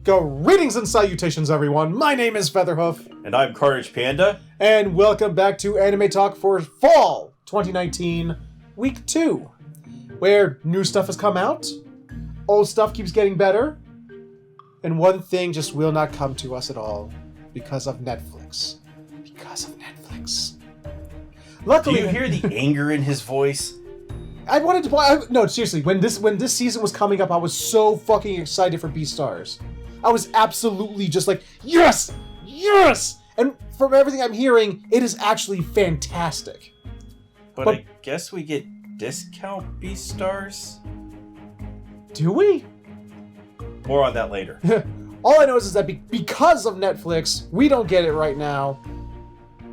Greetings and salutations, everyone. My name is Featherhoof. And I'm CarnagePanda. And welcome back to Anime Talk for Fall 2019, Week 2, where new stuff has come out, old stuff keeps getting better, and one thing just will not come to us at all because of Netflix. Because of Netflix. Luckily, do you hear the anger in his voice? I wanted to buy... No, seriously, when this season was coming up, I was so fucking excited for Beastars. I was absolutely just like, yes! Yes! And from everything I'm hearing, it is actually fantastic. But I guess we get discount Beastars? Do we? More on that later. All I know is that because of Netflix, we don't get it right now.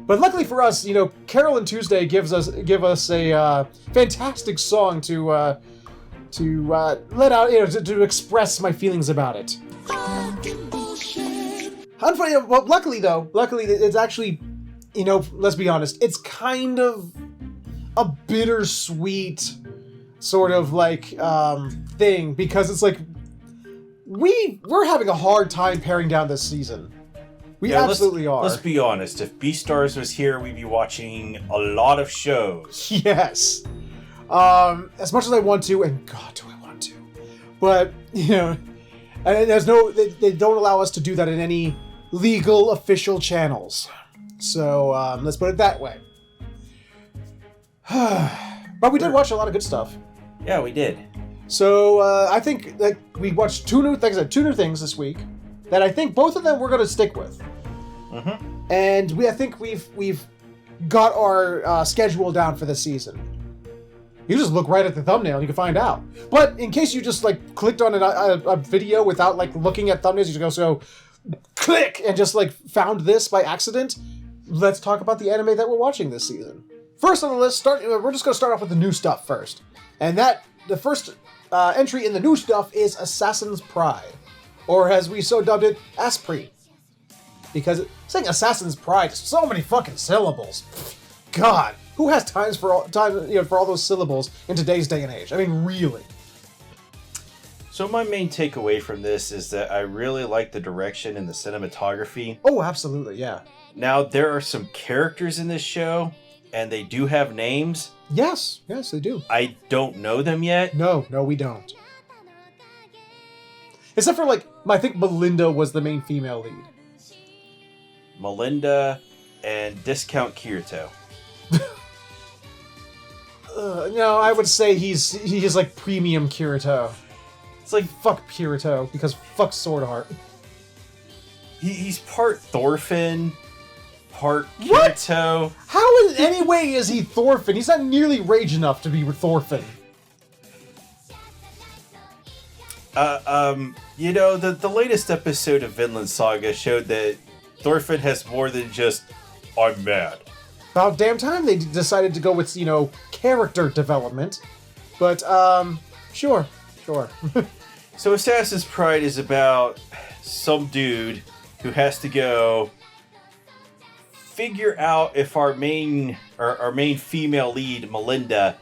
But luckily for us, Carol and Tuesday give us a fantastic song to let out, to express my feelings about it. Well, luckily it's actually, let's be honest, it's kind of a bittersweet sort of like thing, because it's like we're having a hard time paring down this season. We absolutely are. Let's be honest. If Beastars was here, we'd be watching a lot of shows. Yes. As much as I want to, and God, do I want to. But, and they don't allow us to do that in any legal official channels. So, let's put it that way. But we did watch a lot of good stuff. Yeah, we did. So, I think that we watched two new things this week that I think both of them we're going to stick with. Mm-hmm. And I think we've got our schedule down for this season. You just look right at the thumbnail and you can find out. But in case you just clicked on a video without looking at thumbnails, you just go click and just found this by accident. Let's talk about the anime that we're watching this season. First on the list, we're just going to start off with the new stuff first. And the first entry in the new stuff is Assassin's Pride. Or as we so dubbed it, Asprey. Because saying Assassin's Pride is so many fucking syllables. God, who has time for all those syllables in today's day and age? I mean, really. So my main takeaway from this is that I really like the direction and the cinematography. Oh, absolutely, yeah. Now, there are some characters in this show, and they do have names. Yes, they do. I don't know them yet. No, we don't. Except for, I think Melinda was the main female lead. Melinda and Discount Kirito. No, I would say he's premium Kirito. It's fuck Kirito, because fuck Sword Art. He's part Thorfinn, part Kirito. What? How in any way is he Thorfinn? He's not nearly rage enough to be with Thorfinn. The latest episode of Vinland Saga showed that Thorfinn has more than just, I'm mad. About damn time they decided to go with, character development. But, sure. So Assassin's Pride is about some dude who has to go figure out if our main female lead, Melinda,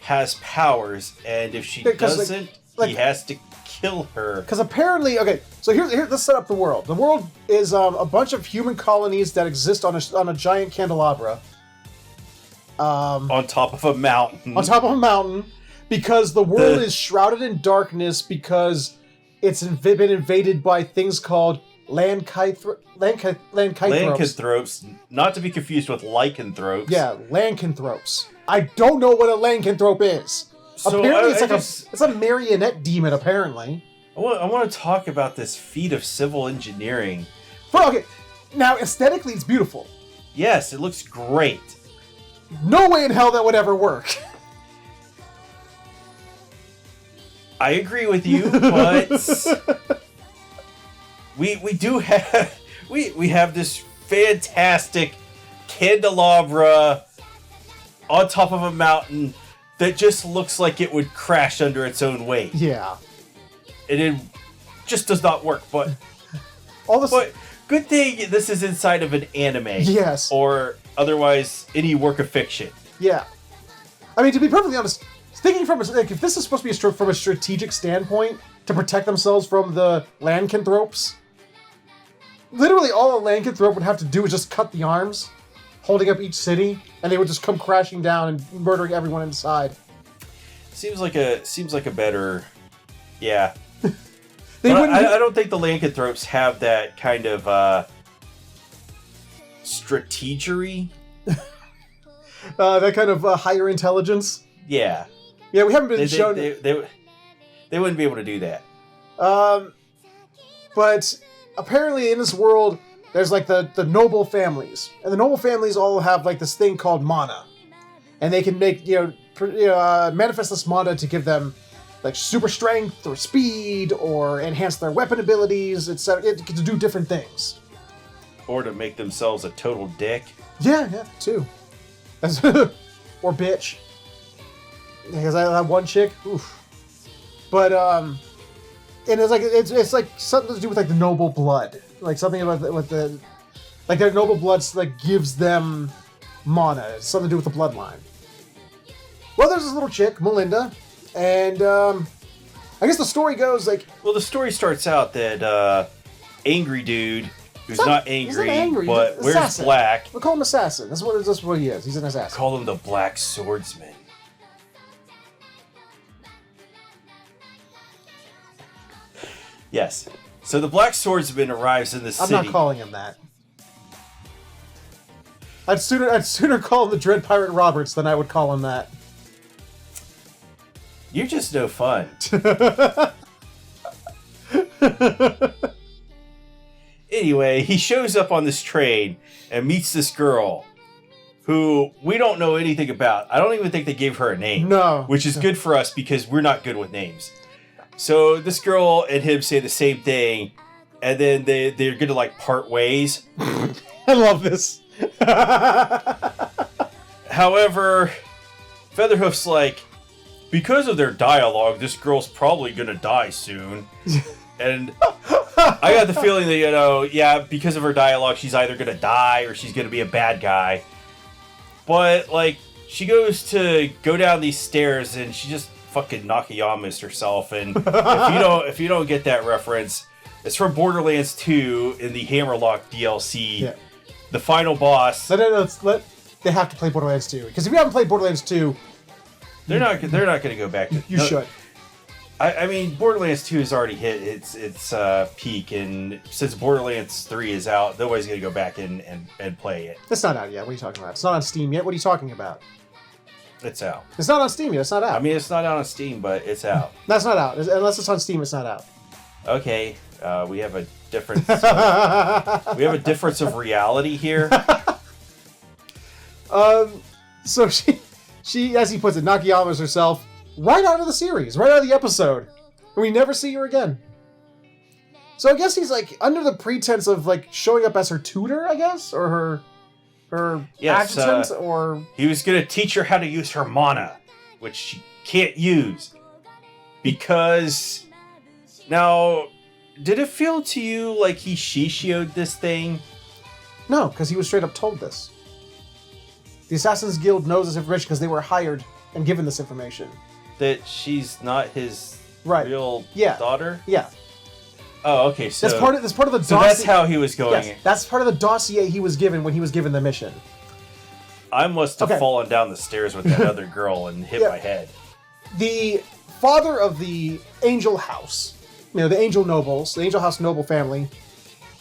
has powers, and if she doesn't, he has to kill her. Because apparently, okay, so here, let's set up the world. The world is a bunch of human colonies that exist on a giant candelabra. On top of a mountain. On top of a mountain, because the world is shrouded in darkness because it's been invaded by things called Lycanthropes, not to be confused with lycanthropes. Yeah, lycanthropes. I don't know what a lycanthrope is. So apparently, it's a marionette demon. Apparently, I want to talk about this feat of civil engineering. Okay, now aesthetically, it's beautiful. Yes, it looks great. No way in hell that would ever work. I agree with you, but we do have we have this fantastic candelabra on top of a mountain that just looks like it would crash under its own weight. Yeah. And it just does not work, but good thing this is inside of an anime. Yes. Or otherwise any work of fiction. Yeah. I mean, to be perfectly honest, thinking from if this is supposed to be from a strategic standpoint, to protect themselves from the Lycanthropes. Literally, all a Lycanthrope would have to do is just cut the arms, holding up each city, and they would just come crashing down and murdering everyone inside. Seems like a better, yeah. I don't think the Lycanthropes have that kind of strategery. That kind of higher intelligence. Yeah. Yeah, we haven't been shown. They wouldn't be able to do that. But apparently in this world, there's like the noble families, and the noble families all have like this thing called mana, and they can make manifest this mana to give them like super strength or speed or enhance their weapon abilities, etc. It can do different things. Or to make themselves a total dick. Yeah, too. Or bitch. Because I have one chick. Oof. But and it's like something to do with like the noble blood, like something about like their noble blood like gives them mana. It's something to do with the bloodline. Well, there's this little chick, Melinda, and I guess the story goes like. Well, the story starts out that angry dude who's not angry, but wears assassin. black. We'll call him assassin. That's what he is. He's an assassin. Call him the Black Swordsman. Yes. So the Black Swordsman arrives in the city. I'm not calling him that. I'd sooner call him the Dread Pirate Roberts than I would call him that. You're just no fun. Anyway, he shows up on this train and meets this girl who we don't know anything about. I don't even think they gave her a name. No. Which is good for us because we're not good with names. So this girl and him say the same thing, and then they're going to like part ways. I love this. However, Featherhoof's like, because of their dialogue, this girl's probably going to die soon. And I got the feeling that, because of her dialogue, she's either going to die or she's going to be a bad guy. But, like, she goes to go down these stairs and she just fucking Nakayamas herself. And if you don't get that reference, it's from Borderlands 2 in the Hammerlock DLC. Yeah. The final boss. They have to play Borderlands 2. Because if you haven't played Borderlands 2... They're not going to go back to... You should. I mean, Borderlands 2 has already hit its peak, and since Borderlands 3 is out, nobody's going to go back and play it. It's not out yet. What are you talking about? It's not on Steam yet. What are you talking about? It's out. It's not on Steam yet. It's not out. I mean, it's not out on Steam, but it's out. That's not out. Unless it's on Steam, it's not out. Okay. We have a difference. We have a difference of reality here. So she, as he puts it, Nakayamas herself right out of the series, right out of the episode. And we never see her again. So I guess he's like under the pretense of like showing up as her tutor, I guess, or her adjutant, or he was gonna teach her how to use her mana, which she can't use. Because now, did it feel to you like he shishioed this thing? No, because he was straight up told this. The Assassin's Guild knows this information because they were hired and given this information. That she's not his real daughter? Yeah. Oh, okay. So that's part of the dossier. So that's how he was going. Yes, that's part of the dossier he was given when he was given the mission. I must have fallen down the stairs with that other girl and hit my head. The father of the Angel House, the Angel Nobles, the Angel House noble family,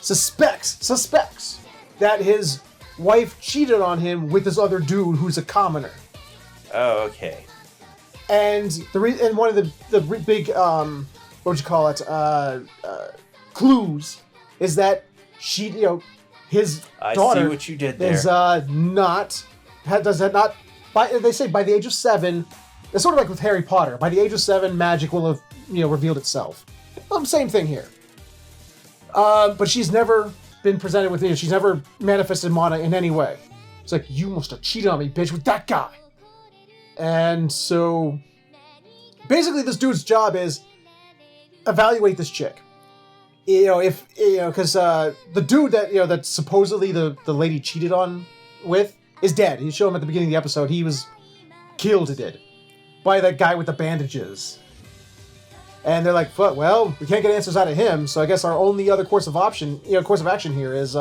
suspects that his wife cheated on him with this other dude who's a commoner. Oh, okay. And one of the big what would you call it clues is that his daughter see what you did there. is they say by the age of 7. It's sort of like with Harry Potter. By the age of 7, magic will have revealed itself. Same thing here. But she's never been presented with she's never manifested mana in any way. It's like, you must have cheated on me, bitch, with that guy. And so basically this dude's job is evaluate this chick. Because the dude that supposedly the lady cheated on with is dead. You show him at the beginning of the episode. He was killed by that guy with the bandages. And they're like, "Fuck, well, we can't get answers out of him, so I guess our only other course of action here is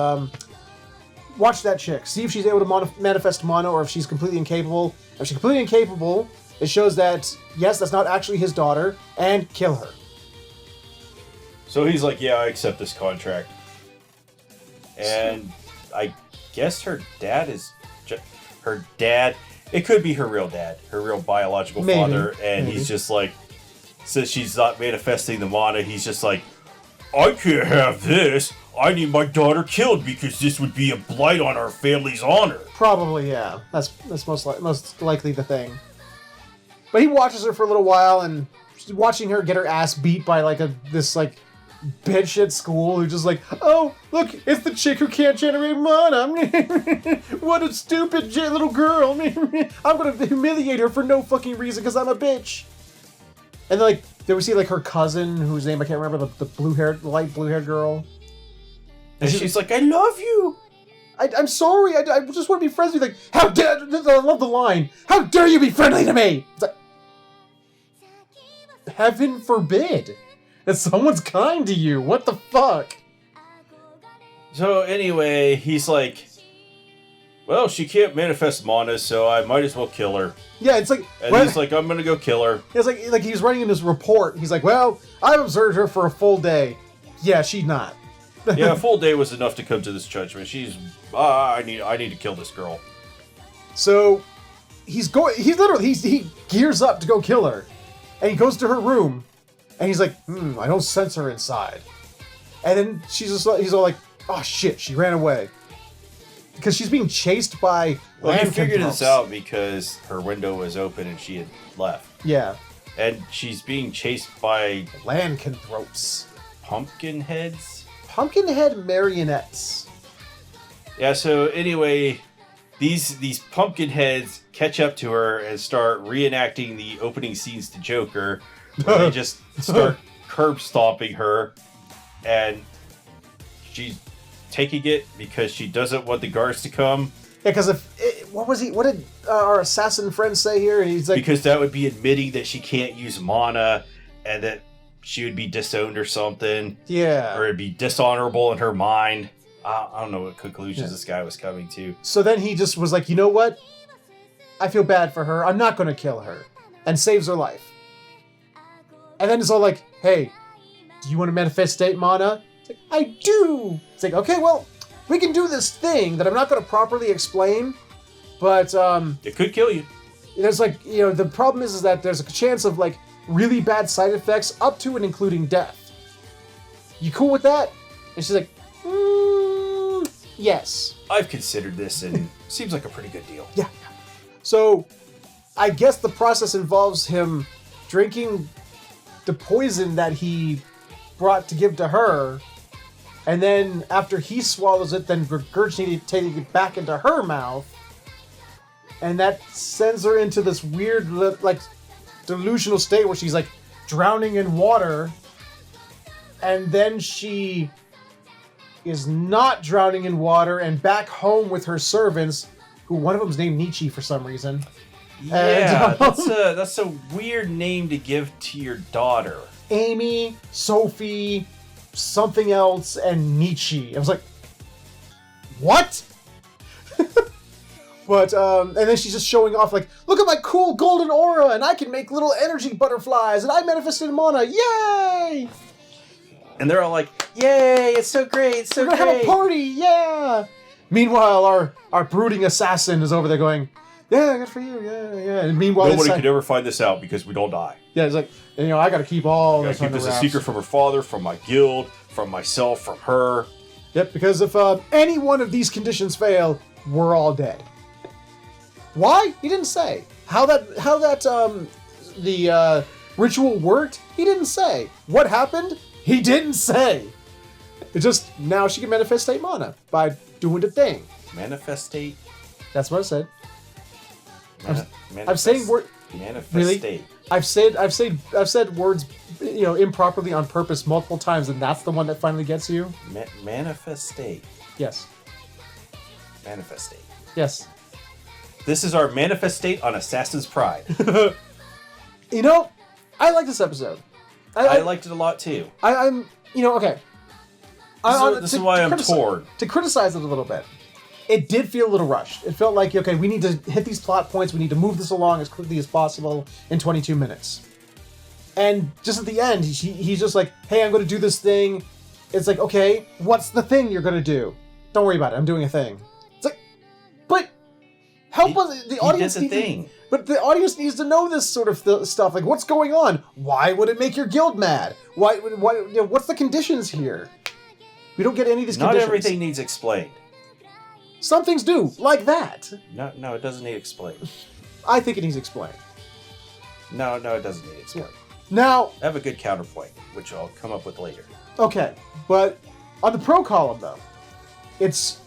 watch that chick. See if she's able to manifest mana or if she's completely incapable. If she's completely incapable, it shows that, yes, that's not actually his daughter, and kill her." So he's like, yeah, I accept this contract. And I guess her dad is... Her dad... It could be her real dad. Her real biological father. And he's just like... Since she's not manifesting the mana, he's just like, I can't have this. I need my daughter killed because this would be a blight on our family's honor. Probably, yeah. That's most likely the thing. But he watches her for a little while, and watching her get her ass beat by this bitch at school who's just like, "Oh, look, it's the chick who can't generate mana. What a stupid little girl. I'm gonna humiliate her for no fucking reason because I'm a bitch." And then we see her cousin, whose name I can't remember, the light blue-haired girl. And she's like, "I love you. I'm sorry. I just want to be friends with you." Like, how dare... I love the line. How dare you be friendly to me? It's like, heaven forbid that someone's kind to you. What the fuck? So anyway, he's like, well, she can't manifest mana, so I might as well kill her. Yeah, it's like... And he's like, I'm gonna go kill her. It's like he's writing in his report. He's like, well, I've observed her for a full day. Yeah, she's not. Yeah, a full day was enough to come to this judgment. She's... I need to kill this girl. So, he gears up to go kill her. And he goes to her room. And he's like, I don't sense her inside. And then he's all like, oh shit, she ran away. Because she's being chased by... Well, he figured this out because her window was open and she had left. Yeah. And she's being chased by... Lycanthropes. Pumpkin heads? Pumpkinhead marionettes. Yeah, so anyway, these pumpkin heads catch up to her and start reenacting the opening scenes to Joker, where they just start curb stomping her, and she's taking it because she doesn't want the guards to come. Yeah, because what did our assassin friend say here? And he's like, because that would be admitting that she can't use mana, and that she would be disowned or something. Yeah. Or it'd be dishonorable in her mind. I don't know what conclusions this guy was coming to. So then he just was like, you know what? I feel bad for her. I'm not going to kill her. And saves her life. And then it's all like, hey, do you want to manifest state mana? It's like, I do. It's like, okay, well, we can do this thing that I'm not going to properly explain. But, it could kill you. There's the problem is that there's a chance of really bad side effects up to and including death. You cool with that? And she's like, yes. I've considered this and seems like a pretty good deal. Yeah. So, I guess the process involves him drinking the poison that he brought to give to her, and then after he swallows it, then regurgitating it back into her mouth, and that sends her into this weird, delusional state where she's drowning in water, and then she is not drowning in water and back home with her servants, who one of them's named Nietzsche for some reason. Yeah, that's a weird name to give to your daughter. Amy, Sophie, something else, and Nietzsche. I was like, what? But, and then she's just showing off look at my cool golden aura, and I can make little energy butterflies, and I manifested mana, yay! And they're all like, yay, it's so great, it's so great. We're gonna have a party, yeah! Meanwhile, our brooding assassin is over there going, yeah, good for you, yeah. And meanwhile, nobody could ever find this out because we don't die. Yeah, it's like, I gotta keep all this keep under this wraps. a secret from her father, from my guild, from myself, from her. Yep, because if any one of these conditions fail, we're all dead. Why? He didn't say. How that the ritual worked? He didn't say. What happened? He didn't say. It just, now she can manifest state mana by doing the thing. Manifestate? That's what I said. I'm saying word. Manifestate. Really? I've said words, improperly on purpose multiple times, and that's the one that finally gets you. Manifestate. Yes. Manifestate. Yes. This is our manifestate on Assassin's Pride. I like this episode. I liked it a lot too. I'm, okay. This is why I'm torn. To criticize it a little bit, it did feel a little rushed. It felt like, okay, we need to hit these plot points, we need to move this along as quickly as possible in 22 minutes. And just at the end, he's just like, hey, I'm going to do this thing. It's like, okay, what's the thing you're going to do? Don't worry about it, I'm doing a thing. It's like, but help us, the audience needs thing. But the audience needs to know this sort of stuff. Like, what's going on? Why would it make your guild mad? What's the conditions here? We don't get any of these conditions. Not everything needs explained. Some things do, like that. No, it doesn't need explained. I think it needs explained. No, it doesn't need explained. Now, I have a good counterpoint, which I'll come up with later. Okay, but on the pro column, though, it's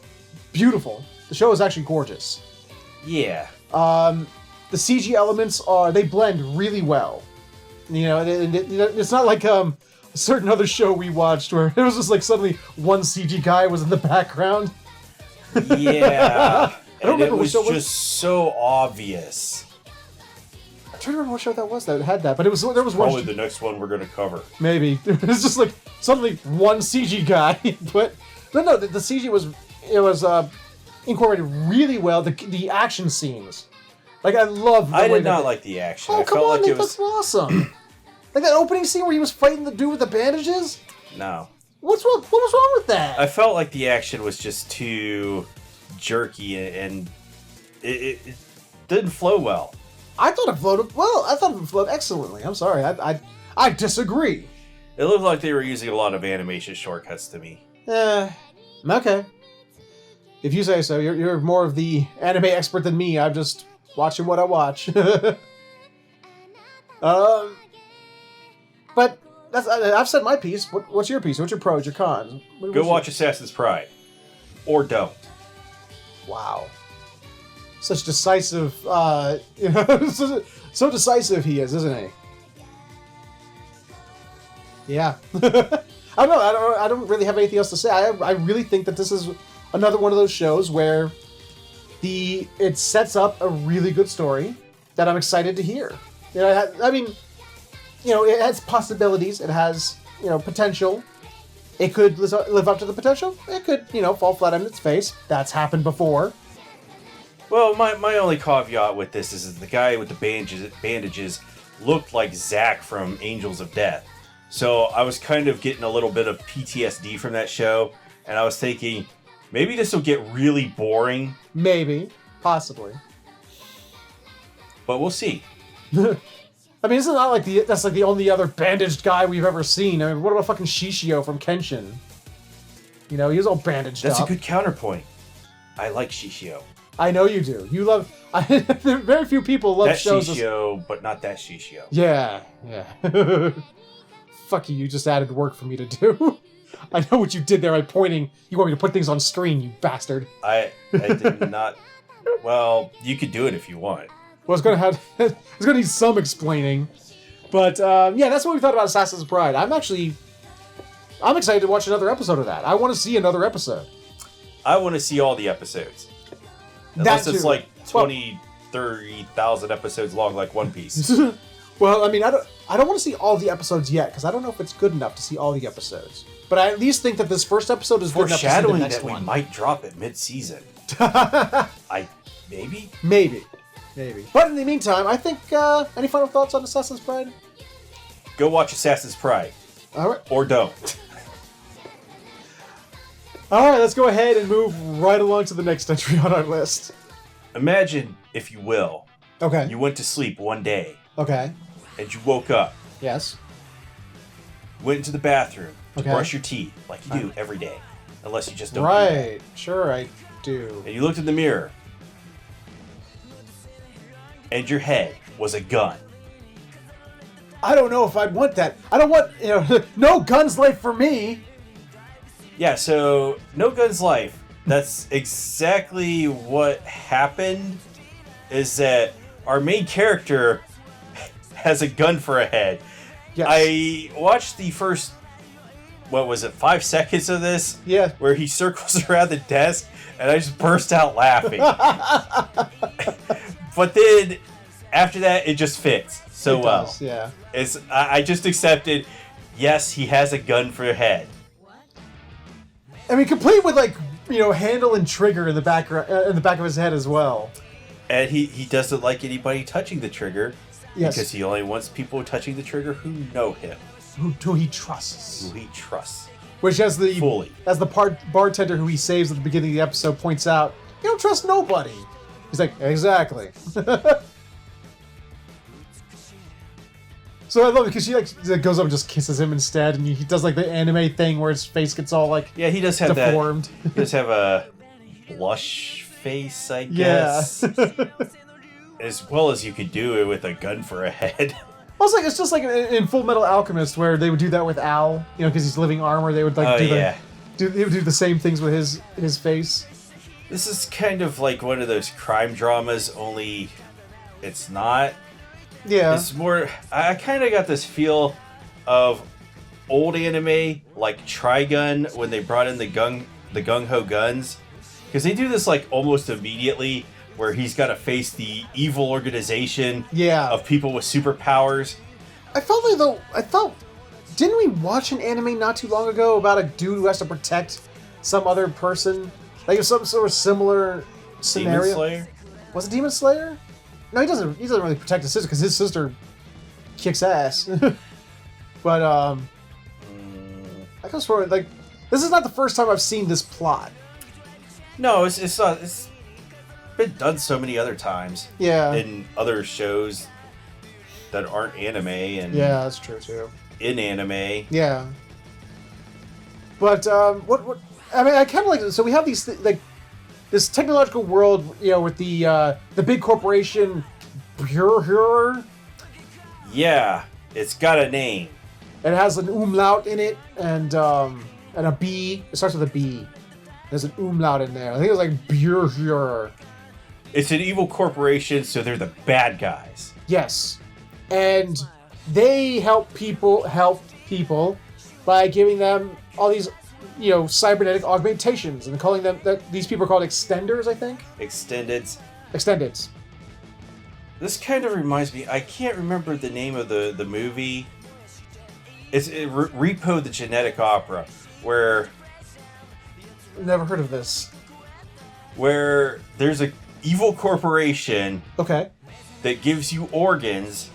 beautiful. The show is actually gorgeous. Yeah. The CG elements they blend really well. It's not like a certain other show we watched where it was just like suddenly one CG guy was in the background. Yeah. And it was just so obvious. I'm trying to remember what show that was that had that, but there was probably the next one we're going to cover. Maybe. It's just like suddenly one CG guy. But no, the CG was incorporated really well. The action scenes. Like, I love the I way did not like the action. Oh, I come felt on, like it was that's awesome. Like that opening scene where he was fighting the dude with the bandages? No. What's wrong? What was wrong with that? I felt like the action was just too jerky and it didn't flow well. I thought it flowed well. I thought it flowed excellently. I'm sorry. I disagree. It looked like they were using a lot of animation shortcuts to me. Okay. If you say so, you're more of the anime expert than me. I'm just watching what I watch. But I've said my piece. What's your piece? What's your pros, your cons? Go watch Assassin's Pride. Or don't. Wow. Such decisive, so decisive he is, isn't he? Yeah. I don't really have anything else to say. I really think that this is another one of those shows where it sets up a really good story that I'm excited to hear. It has possibilities. It has, potential. It could live up to the potential. It could, fall flat on its face. That's happened before. Well, my only caveat with this is the guy with the bandages looked like Zack from Angels of Death. So I was kind of getting a little bit of PTSD from that show, and I was thinking, maybe this will get really boring. Maybe. Possibly. But we'll see. I mean, it's not like that's like the only other bandaged guy we've ever seen. I mean, what about fucking Shishio from Kenshin? He was all bandaged That's up. a good counterpoint. I like Shishio. I know you do. You love... very few people love that shows... Shishio, but not that Shishio. Yeah. Fuck you just added work for me to do. I know what you did there by pointing. You want me to put things on screen, you bastard. I did not... Well, you could do it if you want. Well, it's gonna need some explaining. But, that's what we thought about Assassin's Pride. I'm excited to watch another episode of that. I want to see another episode. I want to see all the episodes. Unless it's like 20, 30,000 episodes long like One Piece. Well, I mean, I don't want to see all the episodes yet, because I don't know if it's good enough to see all the episodes. But I at least think that this first episode is good enough to see the next one. Foreshadowing that we might drop it mid-season. Maybe? Maybe. But in the meantime, I think, any final thoughts on Assassin's Pride? Go watch Assassin's Pride. All right. Or don't. All right, let's go ahead and move right along to the next entry on our list. Imagine, if you will, okay, you went to sleep one day. Okay. And you woke up. Yes. Went into the bathroom to okay. brush your teeth, like you do every day. Unless you just don't right. do that. Sure, I do. And you looked in the mirror. And your head was a gun. I don't know if I'd want that. I don't want, no guns life for me. Yeah, so No Guns Life. That's exactly what happened. Is that our main character has a gun for a head. Yes. I watched the first, 5 seconds of this? Yeah. Where he circles around the desk, and I just burst out laughing. But then, after that, it just fits so well. Does, yeah. I just accepted, yes, he has a gun for a head. I mean, complete with like, handle and trigger in the back of his head as well. And he doesn't like anybody touching the trigger. Yes. Because he only wants people touching the trigger who know him. Who he trusts. Who he trusts. Which as the fully. As the bartender who he saves at the beginning of the episode points out, you don't trust nobody. He's like, exactly. So I love it because she like goes up and just kisses him instead, and he does like the anime thing where his face gets all like he does have deformed. He does have a blush face, I guess. Yeah. As well as you could do it with a gun for a head. Also, it's just like in Full Metal Alchemist where they would do that with Al, because he's living armor. They would like they would do the same things with his face. This is kind of like one of those crime dramas, only it's not. Yeah. It's more. I kind of got this feel of old anime, like Trigun, when they brought in the gung ho guns, because they do this like almost immediately, where he's got to face the evil organization of people with superpowers. I felt didn't we watch an anime not too long ago about a dude who has to protect some other person? Like some sort of similar scenario. Demon Slayer? Was it Demon Slayer? No, he doesn't really protect his sister because his sister kicks ass. But I could swear like this is not the first time I've seen this plot. No, it's not. It's been done so many other times. Yeah. In other shows that aren't anime and that's true too. In anime. Yeah. But what I mean, I kind of like it. So we have these like this technological world, with the big corporation, Pure. Yeah, it's got a name. And it has an umlaut in it, and a B. It starts with a B. There's an umlaut in there. I think it's like Pure. It's an evil corporation, so they're the bad guys. Yes, and they help people by giving them all these, cybernetic augmentations, and calling them these people are called extenders, I think. Extendeds. This kind of reminds me. I can't remember the name of the movie. It's Repo the Genetic Opera, where. Never heard of this. Where there's a evil corporation. Okay. That gives you organs.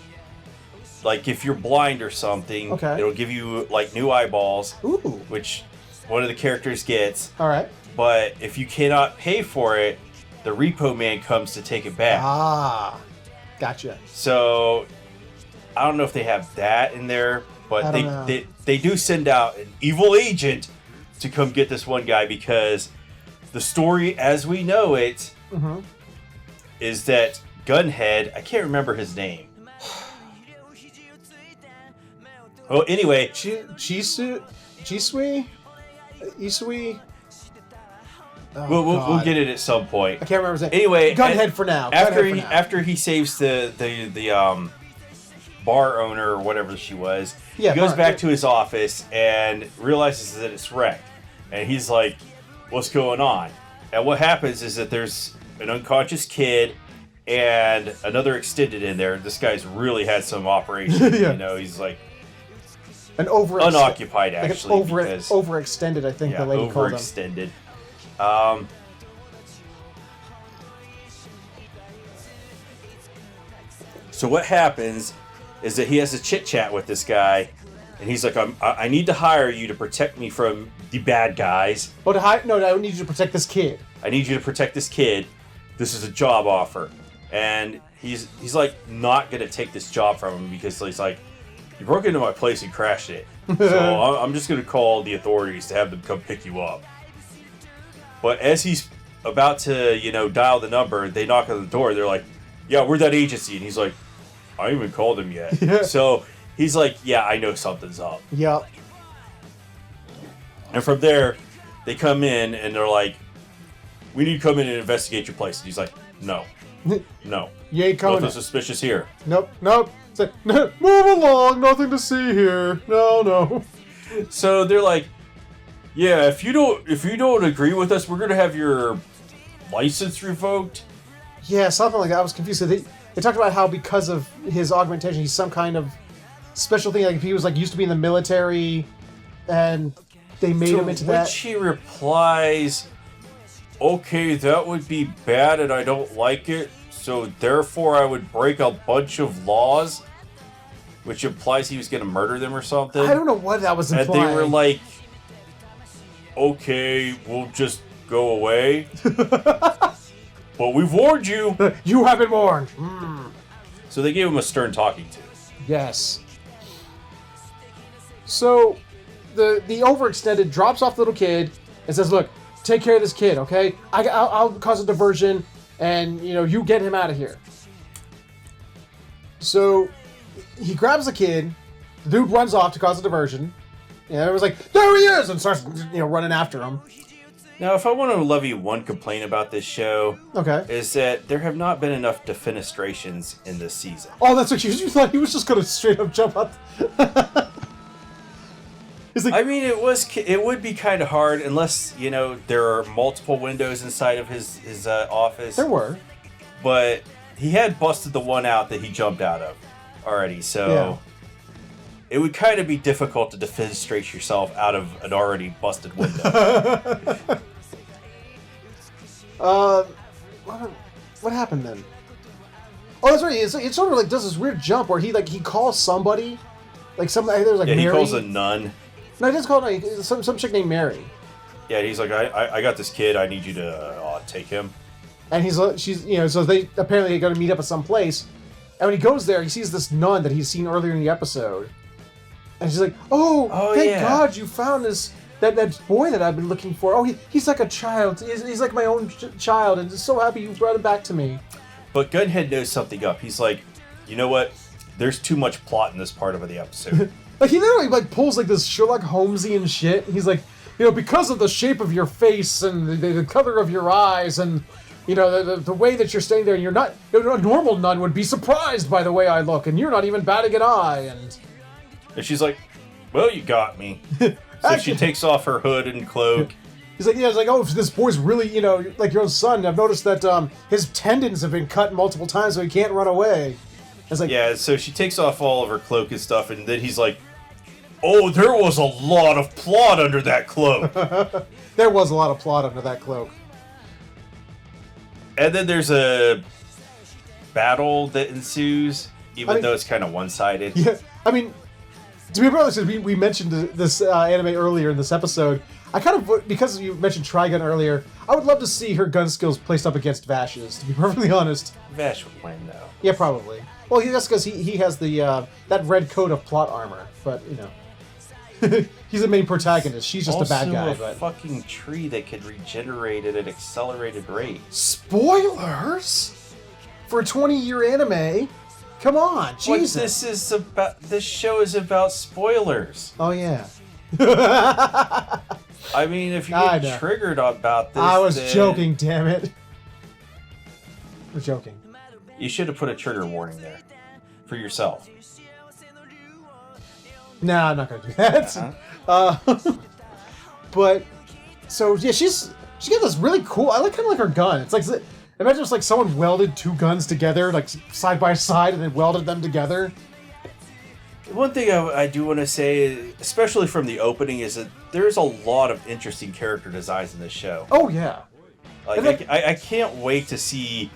Like if you're blind or something, it'll give you like new eyeballs. Ooh. Which one of the characters gets. All right. But if you cannot pay for it, the repo man comes to take it back. Ah, gotcha. So I don't know if they have that in there, but they do send out an evil agent to come get this one guy, because the story as we know it is that Gunhead, I can't remember his name. Well, anyway, Isui? Oh, we'll get it at some point. I can't remember his name. Anyway, Gunhead for now. After he saves the bar owner or whatever she was, he goes back to his office and realizes that it's wrecked, and he's like, "What's going on?" And what happens is that there's an unconscious kid and another extended in there. This guy's really had some operation. He's like. Unoccupied, actually. Overextended, I think the lady called him. Overextended. So what happens is that he has a chit-chat with this guy, and he's like, I need to hire you to protect me from the bad guys. No, I need you to protect this kid. I need you to protect this kid. This is a job offer. And he's like not going to take this job from him, because he's like, you broke into my place and crashed it. So I'm just going to call the authorities to have them come pick you up. But as he's about to, dial the number, they knock on the door. They're like, yeah, we're that agency. And he's like, I haven't even called him yet. Yeah. So he's like, yeah, I know something's up. Yep. And from there, they come in and they're like, we need to come in and investigate your place. And he's like, no. No. You ain't coming. Nothing suspicious here. Nope. It's like, move along, nothing to see here. No. So they're like, yeah, if you don't agree with us, we're gonna have your license revoked. Yeah, something like that. I was confused. So they talked about how because of his augmentation, he's some kind of special thing. Like if he was like used to be in the military, and they made him into that. Which he replies, "Okay, that would be bad, and I don't like it. So therefore, I would break a bunch of laws," which implies he was going to murder them or something. I don't know what that was implying. And they were like, "Okay, we'll just go away." But we've warned you. You have been warned. Mm. So they gave him a stern talking to. Yes. So the overextended drops off the little kid and says, "Look, take care of this kid, okay? I'll cause a diversion, and you get him out of here." So he grabs the kid. The dude runs off to cause a diversion. And everyone's like, "There he is!" and starts running after him. Now, if I want to levy one complaint about this show, Okay, is that there have not been enough defenestrations in this season. Oh, that's what you thought he was just gonna straight up jump up. He's like, I mean, it would be kind of hard unless there are multiple windows inside of his office. There were, but he had busted the one out that he jumped out of already, so yeah. It would kind of be difficult to defenestrate yourself out of an already busted window. What happened then? Oh, that's right. It sort of like does this weird jump where he calls somebody, like somebody. There's like yeah, Mary. he calls a nun. No, he doesn't call like some chick named Mary. Yeah, he's like, I got this kid. I need you to take him. And she's so they apparently are going to meet up at some place. And when he goes there, he sees this nun that he's seen earlier in the episode. And she's like, "Oh, thank God you found that boy that I've been looking for. Oh, he's like a child. He's like my own child, and I'm so happy you brought him back to me." But Gunhead knows something up. He's like, you know what? There's too much plot in this part of the episode. Like he literally pulls like this Sherlock Holmesian shit. He's like, because of the shape of your face and the color of your eyes and the way that you're staying there, and you're not a normal nun would be surprised by the way I look, and you're not even batting an eye. And she's like, "Well, you got me." So she takes off her hood and cloak. He's like, it's like, "Oh, this boy's really, like your own son. I've noticed that his tendons have been cut multiple times, so he can't run away." It's like, yeah, so she takes off all of her cloak and stuff, and then he's like, "Oh, there was a lot of plot under that cloak." There was a lot of plot under that cloak. And then there's a battle that ensues, even though it's kind of one-sided. Yeah, I mean, to be honest, we mentioned this anime earlier in this episode. I kind of, because you mentioned Trigun earlier, I would love to see her gun skills placed up against Vash's, to be perfectly honest. Vash would win, though. Yeah, probably. Well, that's because he has the that red coat of plot armor, but, he's the main protagonist. She's just also a bad guy. Also a fucking tree that could regenerate at an accelerated rate. Spoilers? For a 20-year anime? Come on, Jesus. This show is about spoilers. Oh, yeah. I mean, if you get triggered about this, I was joking, damn it. I was joking. You should have put a trigger warning there for yourself. Nah, I'm not gonna do that. But so yeah, she's got this really cool. I kind of like her gun. It's like imagine it's like someone welded two guns together, like side by side, and then welded them together. One thing I do want to say, especially from the opening, is that there's a lot of interesting character designs in this show. Oh yeah, I can't wait to see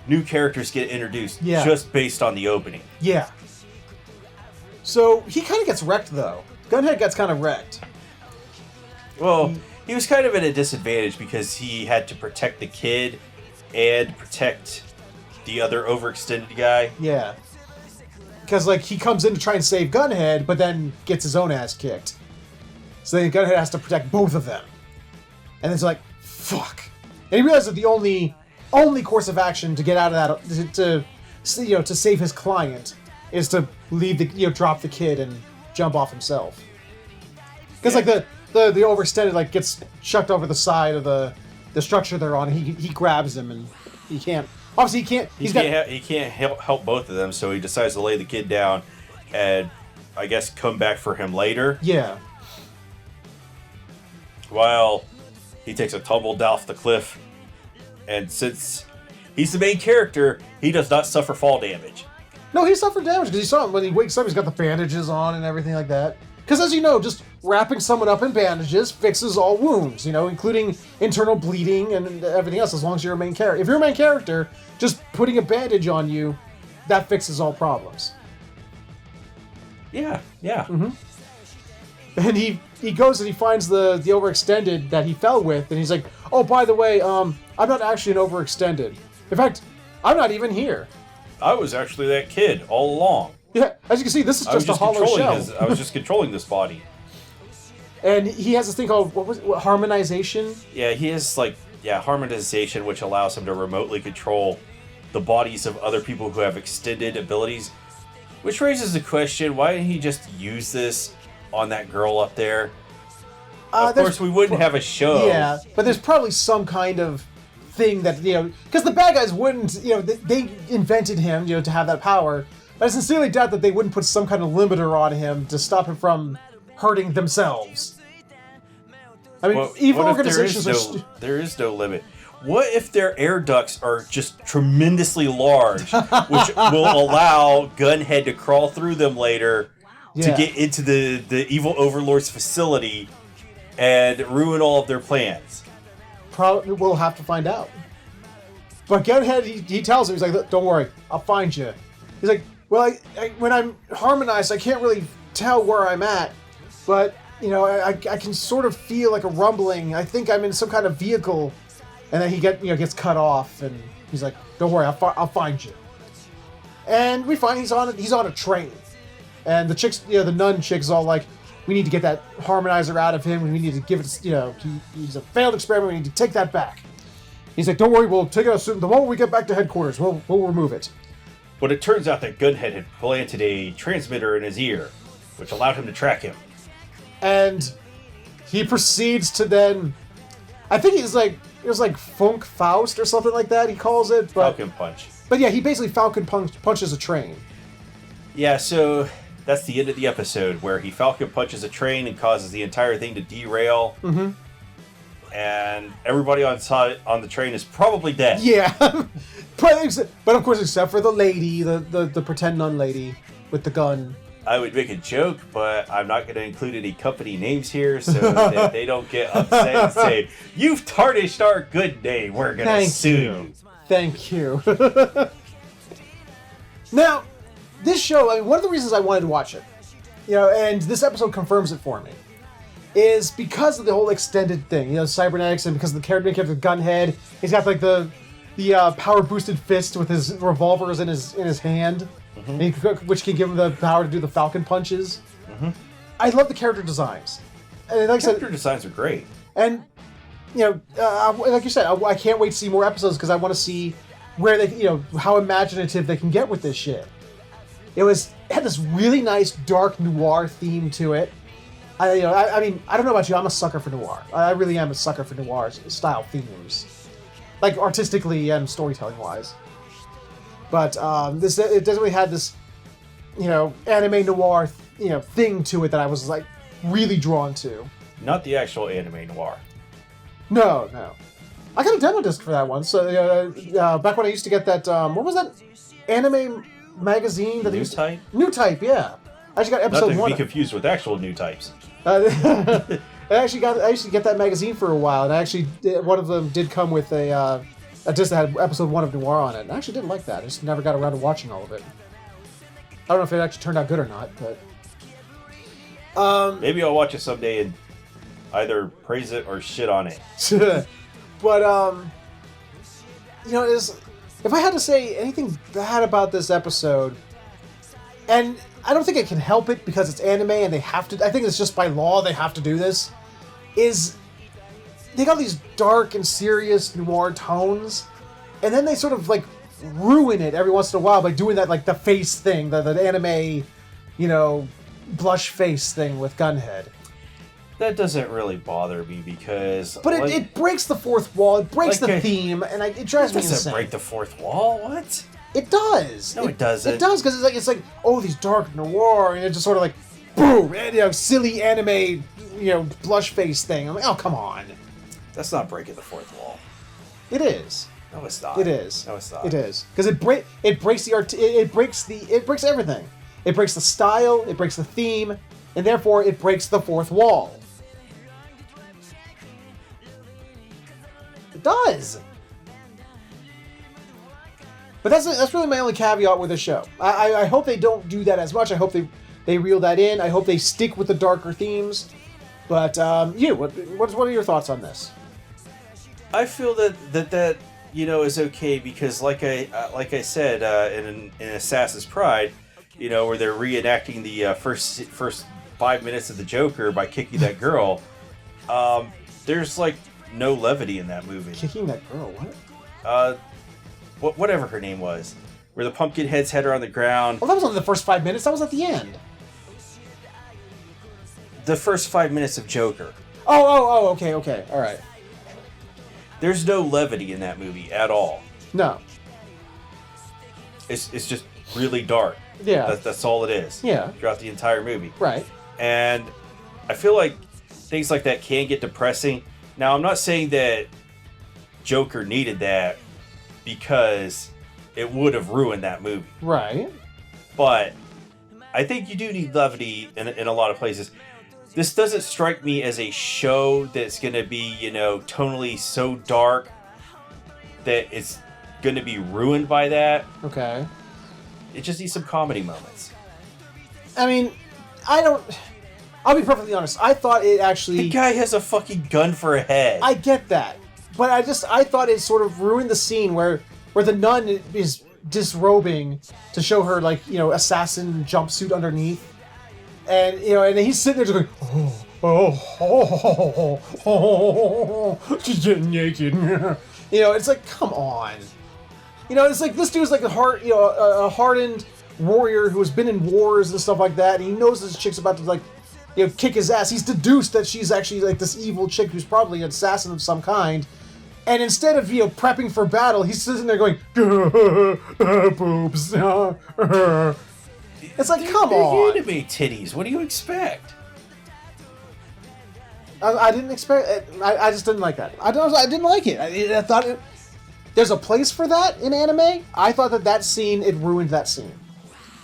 new characters get introduced just based on the opening. Yeah. So he kind of gets wrecked though. Gunhead gets kind of wrecked. Well, he was kind of at a disadvantage because he had to protect the kid and protect the other overextended guy. Yeah. Because he comes in to try and save Gunhead, but then gets his own ass kicked. So then Gunhead has to protect both of them. And it's like, fuck. And he realizes that the only course of action to get out of that, to save his client, is to leave drop the kid and jump off himself. Because the overextended gets chucked over the side of the structure they're on. And he grabs him and he can't. Obviously, he can't help both of them, so he decides to lay the kid down and, I guess, come back for him later. Yeah. While he takes a tumble off the cliff, and since He's the main character. He does not suffer fall damage. No, he suffered damage because you saw him when he wakes up. He's got the bandages on and everything like that. Because as you know, just wrapping someone up in bandages fixes all wounds, including internal bleeding and everything else, as long as you're a main character. If you're a main character, just putting a bandage on you, that fixes all problems. Yeah. Mm-hmm. And he goes and he finds the overextended that he fell with, and he's like, oh, by the way, I'm not actually an overextended. In fact, I'm not even here. I was actually that kid all along. Yeah, as you can see, this is just a hollow shell. I was just controlling this body. And he has this thing called, harmonization? Yeah, he has, harmonization, which allows him to remotely control the bodies of other people who have extended abilities. Which raises the question, why didn't he just use this on that girl up there? Of course, we wouldn't have a show. Yeah, but there's probably some kind of thing that, because the bad guys wouldn't, they invented him, to have that power. I sincerely doubt that they wouldn't put some kind of limiter on him to stop him from hurting themselves. I mean, evil organizations there is no limit. What if their air ducts are just tremendously large, which will allow Gunhead to crawl through them later to get into the evil overlord's facility and ruin all of their plans? Probably we'll have to find out. But Gunhead, he tells him, he's like, don't worry, I'll find you. He's like, well, when I'm harmonized, I can't really tell where I'm at, but, I can sort of feel like a rumbling. I think I'm in some kind of vehicle, and then he gets cut off, and he's like, don't worry, I'll find you. And we find he's on a train, and the chicks, the nun chick's all like, we need to get that harmonizer out of him, and we need to give it, he's a failed experiment, we need to take that back. He's like, don't worry, we'll take it out soon. The moment we get back to headquarters, we'll remove it. But it turns out that Gunhead had planted a transmitter in his ear, which allowed him to track him. And he proceeds to then, I think it was like Funk Faust or something like that, he calls it. But, Falcon Punch. But yeah, he basically Falcon punches a train. Yeah, so that's the end of the episode, where he Falcon punches a train and causes the entire thing to derail. Mm-hmm. And everybody on the train is probably dead. Yeah. But of course, except for the lady, the pretend nun lady with the gun. I would make a joke, but I'm not going to include any company names here so that they don't get upset and say, you've tarnished our good name, we're going to sue you. Thank you. Now, this show, one of the reasons I wanted to watch it, and this episode confirms it for me, is because of the whole extended thing, cybernetics, and because of the character Gunhead. He's got like the power boosted fist with his revolvers in his hand, mm-hmm. Which can give him the power to do the Falcon punches. Mm-hmm. I love the character designs. And like character designs are great. And like you said, I can't wait to see more episodes because I want to see where they, how imaginative they can get with this shit. It had this really nice dark noir theme to it. I mean, I don't know about you, I'm a sucker for noir. I really am a sucker for noir style themes, like artistically and storytelling wise. But it definitely had this, anime noir, thing to it that I was like really drawn to. Not the actual anime noir. No. I got a demo disc for that one. So back when I used to get that, what was that anime magazine? New Type? New Type, yeah. I just got episode 1. Not to be confused with actual New Types. I used to get that magazine for a while, and one of them did come with a disc that had episode 1 of Noir on it. And I actually didn't like that. I just never got around to watching all of it. I don't know if it actually turned out good or not, but maybe I'll watch it someday and either praise it or shit on it. But if I had to say anything bad about this episode, and I don't think it can help it because it's anime and they have to, I think it's just by law they have to do this, is they got these dark and serious noir tones, and then they sort of like ruin it every once in a while by doing that, like the face thing, the anime, blush face thing with Gunhead. That doesn't really bother me because... But it breaks the fourth wall, it breaks the theme, and it drives me insane. It doesn't break the fourth wall? What? It does. No, it doesn't. It does, because it's like, oh, these dark noir, and it's just sort of like, boom, silly anime, you blush face thing. I'm like, oh, come on. That's not breaking the fourth wall. It is. No, it's not. It is. No, it's not. It is because it breaks the art. It breaks everything. It breaks the style. It breaks the theme, and therefore it breaks the fourth wall. It does. But that's really my only caveat with the show. I hope they don't do that as much. I hope they reel that in. I hope they stick with the darker themes. But what are your thoughts on this? I feel that is okay because like I said in Assassin's Pride, where they're reenacting the first 5 minutes of the Joker by kicking that girl. There's like no levity in that movie. Kicking that girl, what? Whatever her name was, where the pumpkin heads had her on the ground. Well, that was only the first 5 minutes. That was at the end. The first 5 minutes of Joker. Oh, okay, all right. There's no levity in that movie at all. No. It's just really dark. Yeah. That's all it is. Yeah. Throughout the entire movie. Right. And I feel like things like that can get depressing. Now, I'm not saying that Joker needed that because it would have ruined that movie. Right. But I think you do need levity in a lot of places. This doesn't strike me as a show that's going to be, tonally so dark that it's going to be ruined by that. Okay. It just needs some comedy moments. I mean, I'll be perfectly honest. I thought it actually... The guy has a fucking gun for a head. I get that. But I thought it sort of ruined the scene where the nun is disrobing to show her, assassin jumpsuit underneath. And, and he's sitting there just going, she's getting naked. It's like, come on. It's like, this dude's like a hardened warrior who has been in wars and stuff like that. And he knows this chick's about to, kick his ass. He's deduced that she's actually, this evil chick who's probably an assassin of some kind. And instead of, prepping for battle, he's sitting there going, boobs. It's like, come on. Anime titties. What do you expect? I didn't expect it. I just didn't like that. I didn't like it. I thought there's a place for that in anime. I thought that scene, it ruined that scene.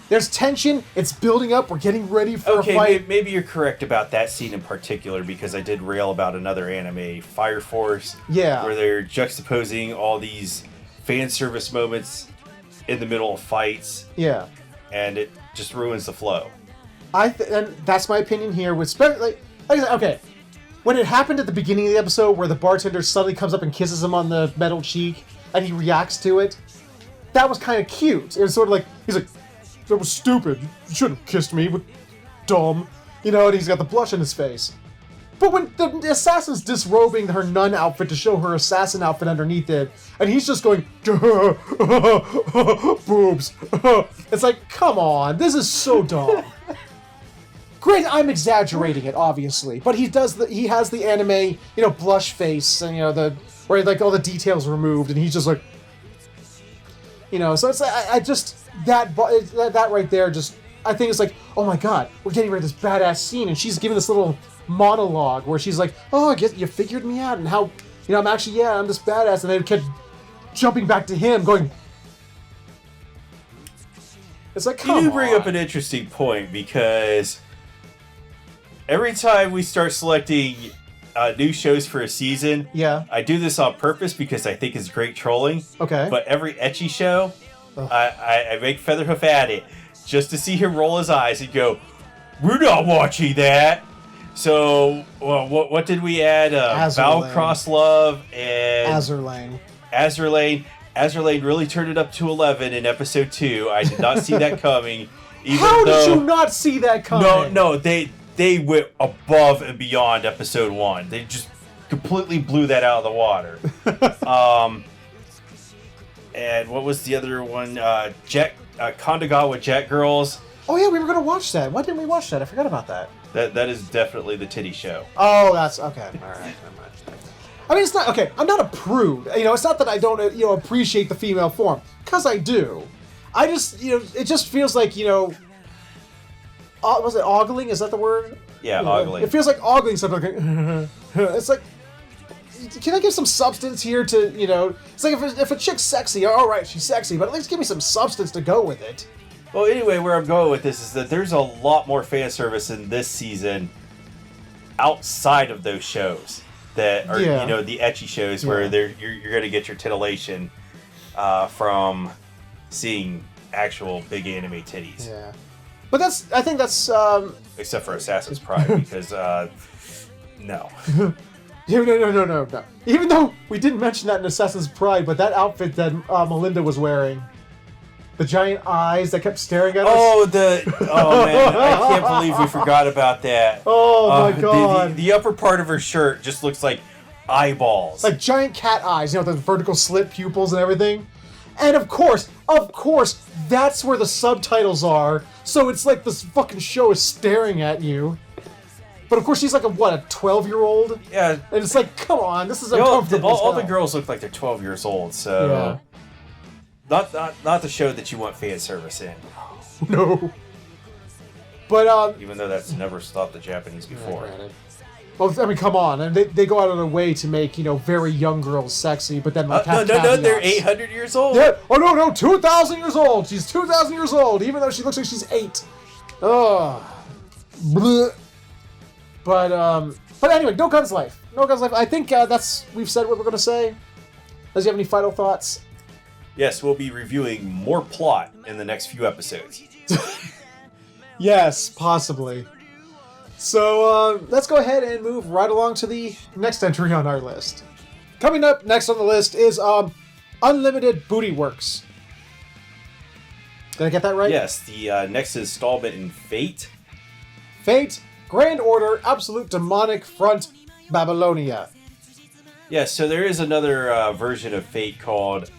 There's tension. It's building up. We're getting ready for a fight. Maybe you're correct about that scene in particular because I did rail about another anime, Fire Force. Yeah. Where they're juxtaposing all these fan service moments in the middle of fights. Yeah. And it just ruins the flow. And that's my opinion here. With like I said, okay, when it happened at the beginning of the episode, where the bartender suddenly comes up and kisses him on the metal cheek, and he reacts to it, that was kind of cute. It was sort of like he's like, "That was stupid. You shouldn't have kissed me. But dumb," and he's got the blush on his face. But when the assassin's disrobing her nun outfit to show her assassin outfit underneath it, and he's just going, boobs. It's like, come on, this is so dumb. Great, I'm exaggerating it, obviously, but he has the anime, blush face, and where all the details removed, and he's just like, so it's that right there just, I think it's like, oh my god, we're getting rid of this badass scene, and she's giving this little monologue where she's like, oh, I guess you figured me out, and how, I'm actually, I'm this badass, and then it kept jumping back to him, going, it's like, come on. You do bring up an interesting point, because every time we start selecting new shows for a season, I do this on purpose because I think it's great trolling. Okay. But every ecchi show, I make Featherhoof at it just to see him roll his eyes and go, "We're not watching that." So, what did we add? Val Crosslove and Azurlane. Azurlane really turned it up to 11 in episode 2. I did not see that coming. How did you not see that coming? No, they went above and beyond episode 1. They just completely blew that out of the water. And what was the other one? Kandagawa Jet Girls. Oh yeah, we were gonna watch that. Why didn't we watch that? I forgot about that. That is definitely the titty show. Oh, that's okay. All right, never mind. I mean, it's not okay. I'm not a prude. It's not that I don't appreciate the female form, because I do. I just it just feels like was it ogling? Is that the word? Yeah, ogling. It feels like ogling something. Like, it's like can I give some substance here to, you know, it's like if a chick's sexy, all right, she's sexy, but at least give me some substance to go with it. Well, anyway, where I'm going with this is that there's a lot more fan service in this season outside of those shows that are, you know, the ecchi shows where you're going to get your titillation from seeing actual big anime titties. Yeah. But I think that's... Except for Assassin's Pride, because, no. No. Even though we didn't mention that in Assassin's Pride, but that outfit that Melinda was wearing, the giant eyes that kept staring at us. Oh man, I can't believe we forgot about that. Oh my god. The upper part of her shirt just looks like eyeballs. Like giant cat eyes, you know, the vertical slit pupils and everything. And of course, that's where the subtitles are. So it's like this fucking show is staring at you. But of course, she's like a 12-year-old? Yeah. And it's like, come on, this is uncomfortable. All the girls look like they're 12 years old, so... Yeah. Not the show that you want fan service in. No. But, even though that's never stopped the Japanese before. Yeah, well, I mean, come on. And they go out of their way to make, you know, very young girls sexy, but then like no, they're 800 years old. Yeah. Oh, no, 2,000 years old. She's 2,000 years old, even though she looks like she's 8. Ugh. Blech. But anyway, No Guns Life. No Guns Life. I think we've said what we're going to say. Does you have any final thoughts? Yes, we'll be reviewing more plot in the next few episodes. Yes, possibly. So, let's go ahead and move right along to the next entry on our list. Coming up next on the list is Unlimited Booty Works. Did I get that right? Yes, the next installment in Fate. Fate, Grand Order, Absolute Demonic Front, Babylonia. Yes, so there is another version of Fate called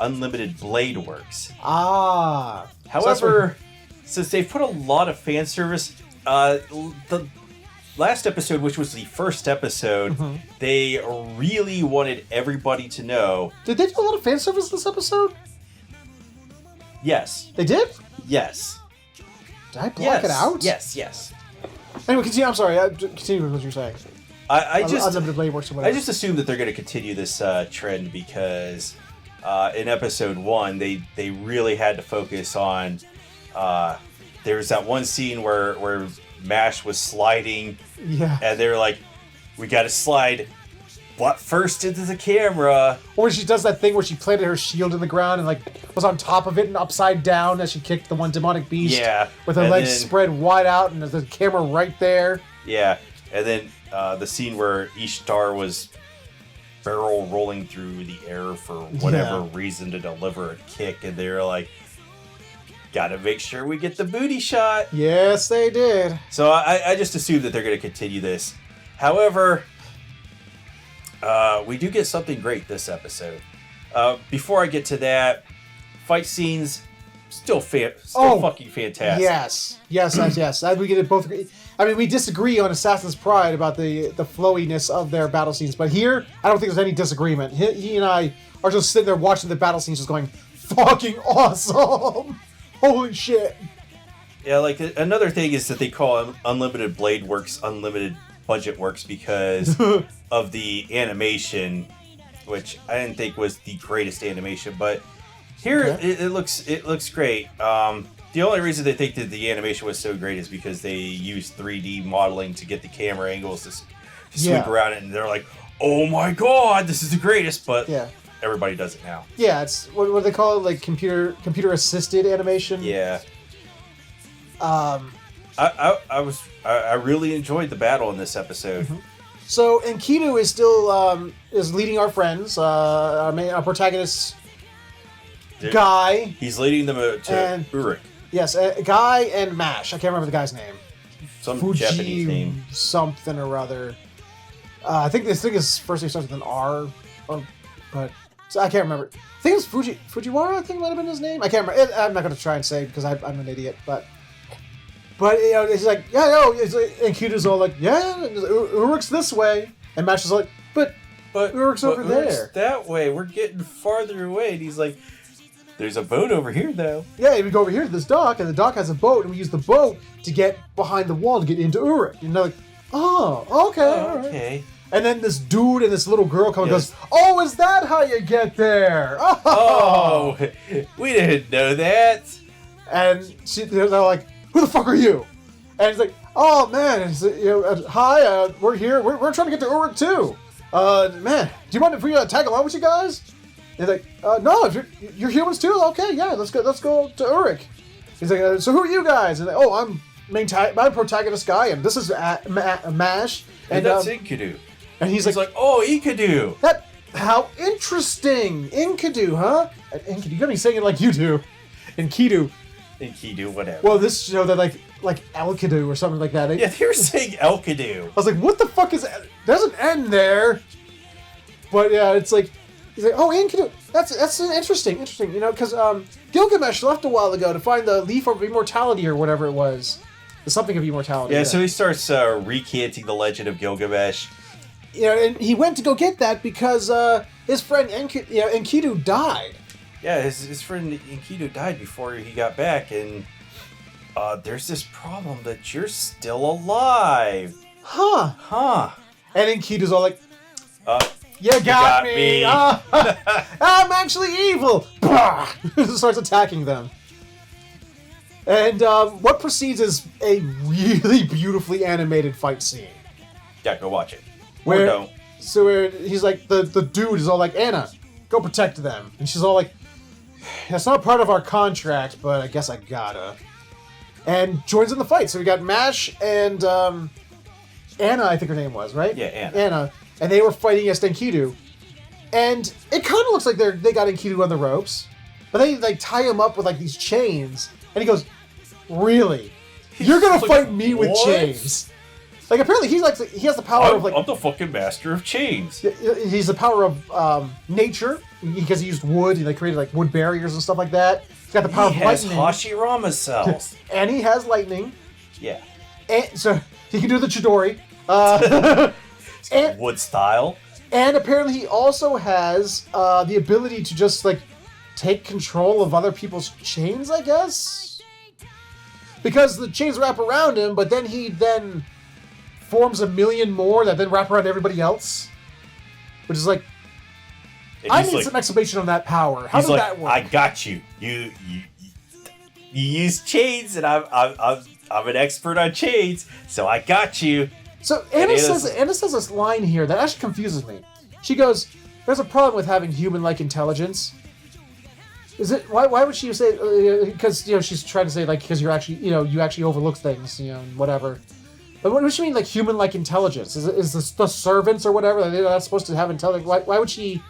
Unlimited Blade Works. Ah. However, since they've put a lot of fan service, the last episode, which was the first episode, they really wanted everybody to know. Did they do a lot of fan service this episode? Yes. They did? Yes. Did I block it out? Yes. Anyway, continue. I'm sorry. Continue with what you're saying. I just Unlimited Blade Works or whatever. I just assume that they're going to continue this trend because in episode 1 they really had to focus on. There's that one scene where MASH was sliding, and they were like, "We got to slide butt first into the camera." Or when she does that thing where she planted her shield in the ground and like was on top of it and upside down as she kicked the one demonic beast. Yeah, with her legs spread wide out and the camera right there. Yeah, and then the scene where Ishtar was barrel rolling through the air for whatever reason to deliver a kick, and they were like, "Gotta make sure we get the booty shot." Yes, they did. So I just assume that they're going to continue this. However, we do get something great this episode. Before I get to that, fight scenes still fucking fantastic. Yes. We get both. I mean, we disagree on Assassin's Pride about the flowiness of their battle scenes, but here I don't think there's any disagreement. He and I are just sitting there watching the battle scenes, just going, "Fucking awesome! Holy shit!" Yeah, like another thing is that they call Unlimited Blade Works Unlimited Budget Works because of the animation, which I didn't think was the greatest animation, but here it looks great. The only reason they think that the animation was so great is because they used 3D modeling to get the camera angles to sweep around it, and they're like, "Oh my god, this is the greatest!" But everybody does it now. Yeah, it's what do they call it? Like computer assisted animation. Yeah. I really enjoyed the battle in this episode. So Enkidu is still is leading our friends, our protagonist Guy. He's leading them to Uruk. Yes, Guy and Mash. I can't remember the guy's name. Some Japanese name. Something or other. I think his first name starts with an R, but so I can't remember. I think it's Fujiwara. I think might have been his name. I can't remember. I'm not going to try and say because I'm an idiot, but you know, it's like and Enkidu's all like, Uruk's this way, and Mash is like, but Uruk's over there. That way. We're getting farther away, and he's like, "There's a boat over here, though." Yeah, we go over here to this dock, and the dock has a boat, and we use the boat to get behind the wall to get into Uruk. And they're like, "Oh, okay, all right." Okay. And then this dude and this little girl come and Yes. goes, "Oh, is that how you get there?" Oh, we didn't know that. And they're like, "Who the fuck are you?" And he's like, "Oh man, hi, we're here. We're trying to get to Uruk too. Man, do you mind if we tag along with you guys?" And he's like, "No, if you're humans too, okay, yeah, let's go to Uruk." He's like, "So who are you guys?" And "Oh, I'm my protagonist guy, and this is Mash." And that's Enkidu. And he's like, "Oh, Enkidu. How interesting, Enkidu, huh?" And Enkidu, you're gonna be saying it like you do, Enkidu. Enkidu, whatever. Well, this show that like Elkidu or something like that. Yeah, they were saying Elkidu. I was like, what the fuck is... There's an N there. But yeah, it's like... He's like, oh, Enkidu. That's interesting, because Gilgamesh left a while ago to find the leaf of immortality or whatever it was. The something of immortality. Yeah, so he starts recanting the legend of Gilgamesh. And he went to go get that because his friend Enkidu died. Yeah, his friend Enkidu died before he got back, and there's this problem that you're still alive. Huh. And Enkidu's all like, you got me. I'm actually evil. Starts attacking them. And what precedes is a really beautifully animated fight scene. Yeah, go watch it. Where, or don't. So where he's like, the dude is all like, Anna, go protect them. And she's all like, that's not part of our contract, but I guess I gotta. And joins in the fight. So we got Mash and Anna, I think her name was, right? Yeah, Anna. Anna. And they were fighting against Enkidu. And it kind of looks like they got Enkidu on the ropes. But they like tie him up with like these chains. And he goes, really? You're gonna fight me with chains? Like apparently he has the power of like... I'm the fucking master of chains. He's the power of nature. Because he used wood, and they created like wood barriers and stuff like that. He's got the power of lightning. He has Hashirama cells. And he has lightning. Yeah. And so he can do the Chidori. And wood style. And apparently he also has the ability to just like take control of other people's chains, I guess? Because the chains wrap around him, but then he forms a million more that then wrap around everybody else. Which is like, I need some explanation on that power. How does that work? I got you. You use chains, and I'm an expert on chains, so I got you. So Anna says this line here that actually confuses me. She goes, "There's a problem with having human-like intelligence." Is it why would she say? Because she's trying to say like because you're actually you actually overlook things whatever. But what does she mean like human-like intelligence? Is this the servants or whatever? They're not supposed to have intelligence. Why would she?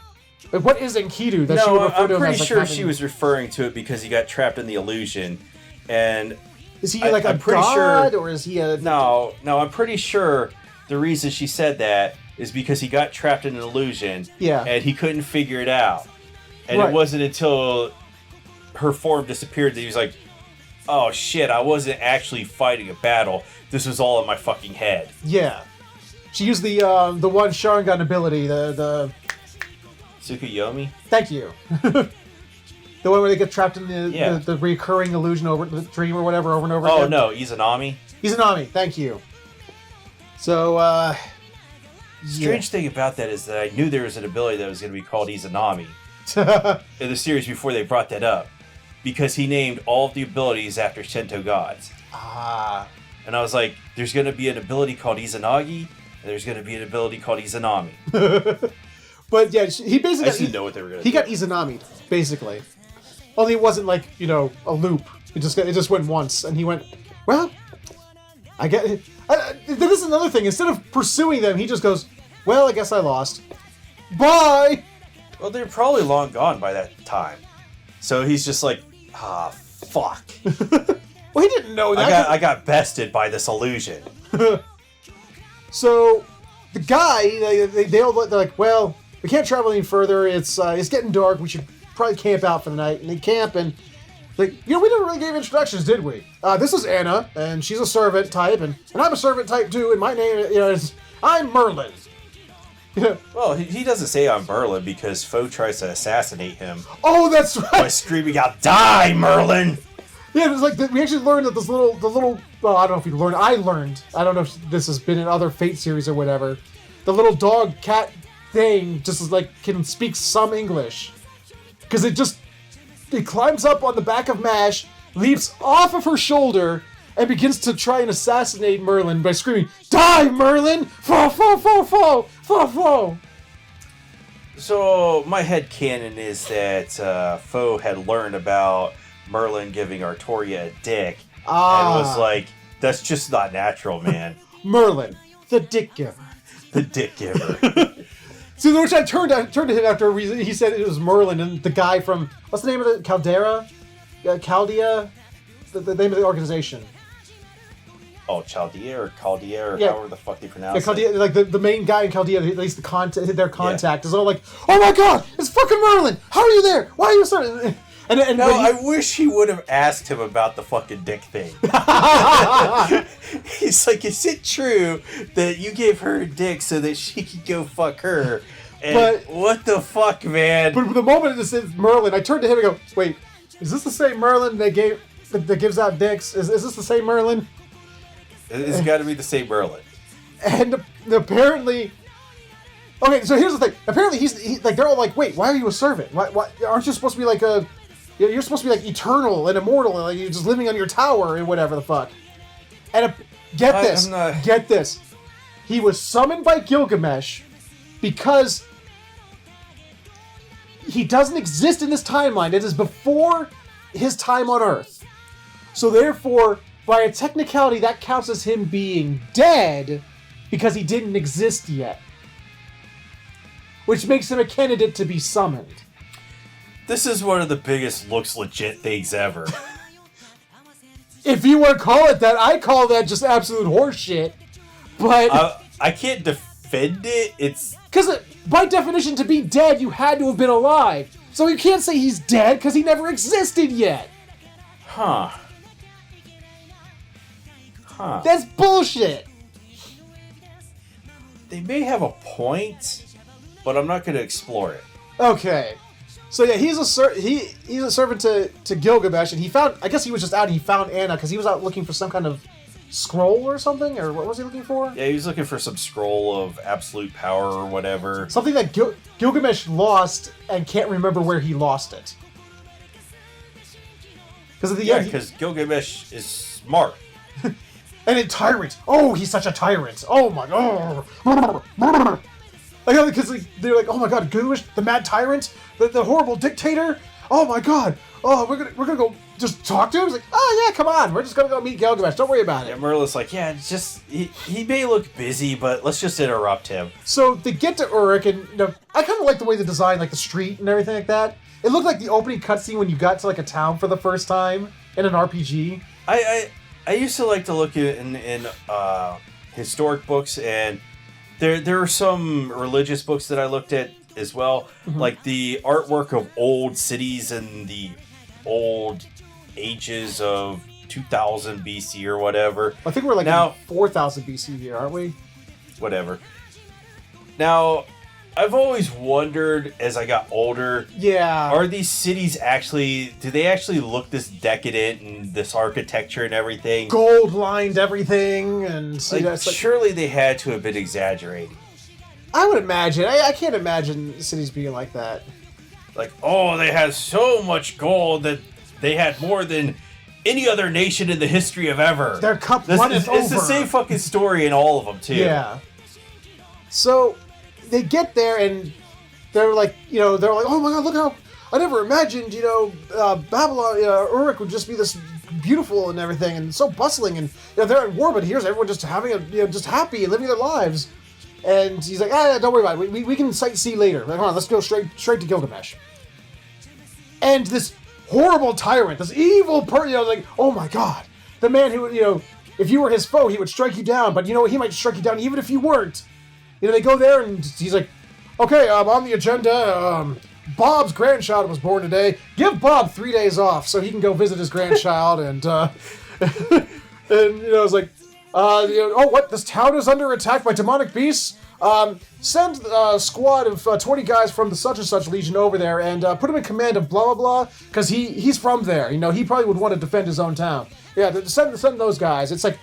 Like, what is Enkidu that she would refer to him as? I'm pretty sure she was referring to it because he got trapped in the illusion, and is he like a god or is he a? No. I'm pretty sure the reason she said that is because he got trapped in an illusion. Yeah. And he couldn't figure it out, and right. It wasn't until her form disappeared that he was like, "Oh shit! I wasn't actually fighting a battle. This was all in my fucking head." Yeah. She used the one Sharingan ability, the Tsukuyomi? Thank you. The one where they get trapped in the recurring illusion over the dream or whatever over and over again. Oh no, Izanami. Izanami, thank you. So, Strange thing about that is that I knew there was an ability that was going to be called Izanami in the series before they brought that up. Because he named all of the abilities after Shinto gods. And I was like, there's going to be an ability called Izanagi, and there's going to be an ability called Izanami. But yeah, he basically... I just didn't know what they were going to do. He got Izanami, basically. Only it wasn't like, a loop. It just went once, and he went, well, I get it. This is another thing. Instead of pursuing them, he just goes, well, I guess I lost. Bye! Well, they're probably long gone by that time. So he's just like, fuck. Well, he didn't know that. I got bested by this illusion. So, the guy, they're like, well, we can't travel any further. It's getting dark. We should probably camp out for the night. And they camp and, like, we never really gave introductions, did we? This is Anna, and she's a servant type, and I'm a servant type too, and my name, is, I'm Merlin. Well, he doesn't say I'm Merlin because Foe tries to assassinate him. Oh, that's right! By screaming out, "Die, Merlin!" Yeah, it's like, we actually learned that the little, well, I don't know if you learned, I learned, I don't know if this has been in other Fate series or whatever, the little dog cat thing just is like can speak some English. Because it climbs up on the back of Mash, leaps off of her shoulder, and begins to try and assassinate Merlin by screaming, "Die, Merlin! Fo, fo, fo, fo, fo, fo!" So, my headcanon is that Foe had learned about Merlin giving Artoria a dick, and was like, that's just not natural, man. Merlin, the dick giver. The dick giver. So, which I turned to him after he said it was Merlin, and the guy from, what's the name of the, Chaldea? The name of the organization. Oh, Chaldea or Chaldea or yeah. however the fuck they pronounce Chaldea, it. like the main guy in Chaldea, at least their contact is all like, "Oh my god, it's fucking Merlin! How are you there? Why are you starting?" And no, I wish he would have asked him about the fucking dick thing. He's like, is it true that you gave her a dick so that she could go fuck her? And but what the fuck, man? But the moment it says Merlin, I turned to him and go, "Wait, is this the same Merlin that gives out dicks? Is this the same Merlin?" It's got to be the same Merlin. And apparently, okay. So here's the thing. Apparently, he's like they're all like, "Wait, why are you a servant? Why aren't you supposed to be like a? You're supposed to be like eternal and immortal, and like you're just living on your tower and whatever the fuck." And get this. He was summoned by Gilgamesh because he doesn't exist in this timeline. It is before his time on Earth. So therefore, by a technicality, that counts as him being dead because he didn't exist yet. Which makes him a candidate to be summoned. This is one of the biggest looks legit things ever. If you want to call it that, I call that just absolute horseshit. But I can't defend it. It's because by definition, to be dead, you had to have been alive. So you can't say he's dead because he never existed yet. Huh. That's bullshit. They may have a point, but I'm not going to explore it. Okay. So yeah, he's a servant to Gilgamesh, and he found, I guess he was just out and he found Anna because he was out looking for some kind of scroll or something, or what was he looking for? Yeah, he was looking for some scroll of absolute power or whatever. Something that Gilgamesh lost and can't remember where he lost it. Because at the end, because Gilgamesh is smart. And a tyrant. Oh, he's such a tyrant. Oh my god. Like, because they're like, oh my god, Gilgamesh, the mad tyrant, the horrible dictator. Oh my god. Oh, we're gonna go just talk to him. He's like, oh yeah, come on, we're just gonna go meet Gilgamesh. Don't worry about it. And Merlin's like, yeah, it's just he may look busy, but let's just interrupt him. So they get to Uruk, and I kind of like the way they designed like the street and everything like that. It looked like the opening cutscene when you got to like a town for the first time in an RPG. I used to like to look in historic books, and there are some religious books that I looked at as well, like the artwork of old cities in the old ages of 2000 BC or whatever. I think we're like now 4000 BC here, aren't we? Whatever. Now, I've always wondered as I got older, are these cities do they actually look this decadent and this architecture and everything? Gold lined everything and surely they had to have been exaggerating. I would imagine. I can't imagine cities being like that. Like, oh, they had so much gold that they had more than any other nation in the history of ever. Their cup runneth over. It's the same fucking story in all of them, too. Yeah. So they get there and they're like, oh my god, look how I never imagined, Babylon, Uruk would just be this beautiful and everything and so bustling and they're at war, but here's everyone just having just happy and living their lives. And he's like, don't worry about it. We can sightsee later. Like, hold on, let's go straight to Gilgamesh. And this horrible tyrant, this evil person, like, oh my god, the man who, if you were his foe, he would strike you down. But he might strike you down even if you weren't. They go there and he's like, okay, on the agenda, Bob's grandchild was born today. Give Bob 3 days off so he can go visit his grandchild. And it's like, oh, what? This town is under attack by demonic beasts? Send a squad of 20 guys from the such and such legion over there and put him in command of blah, blah, blah, because he's from there. He probably would want to defend his own town. Yeah, send those guys. It's like,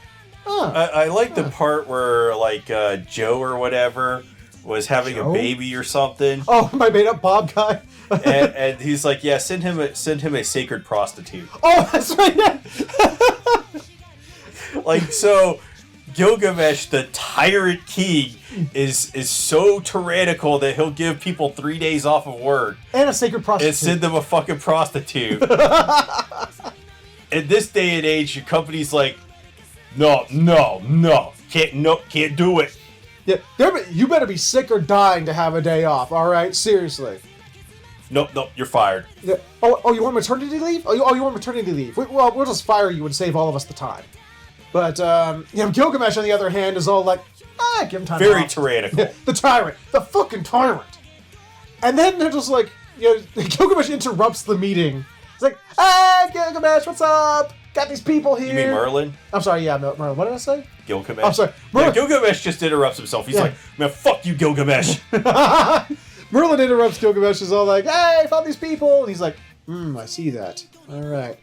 I like the part where, like, Joe or whatever was having Joe? a baby or something. Oh, my made-up Bob guy. and he's like, yeah, send him a sacred prostitute. Oh, that's right. Yeah. Like, so Gilgamesh, the tyrant king, is so tyrannical that he'll give people 3 days off of work And a sacred prostitute. and send them a fucking prostitute. In this day and age, your company's like, no, can't do it. Yeah, you better be sick or dying to have a day off. All right, seriously. Nope, you're fired. Yeah. Oh, you want maternity leave? You want maternity leave? Well, we'll just fire you and save all of us the time. But Gilgamesh, on the other hand, is all like, give him time. Very off. tyrannical. Yeah, the tyrant, the fucking tyrant. And then they're just like, Gilgamesh interrupts the meeting. It's like, hey, Gilgamesh, what's up? Got these people here. You mean Merlin? I'm sorry, yeah, Merlin. What did I say? Gilgamesh? I'm sorry. Yeah, Gilgamesh just interrupts himself. He's like, man, fuck you, Gilgamesh. Merlin interrupts Gilgamesh. Is all like, hey, I found these people. And he's like, I see that. All right.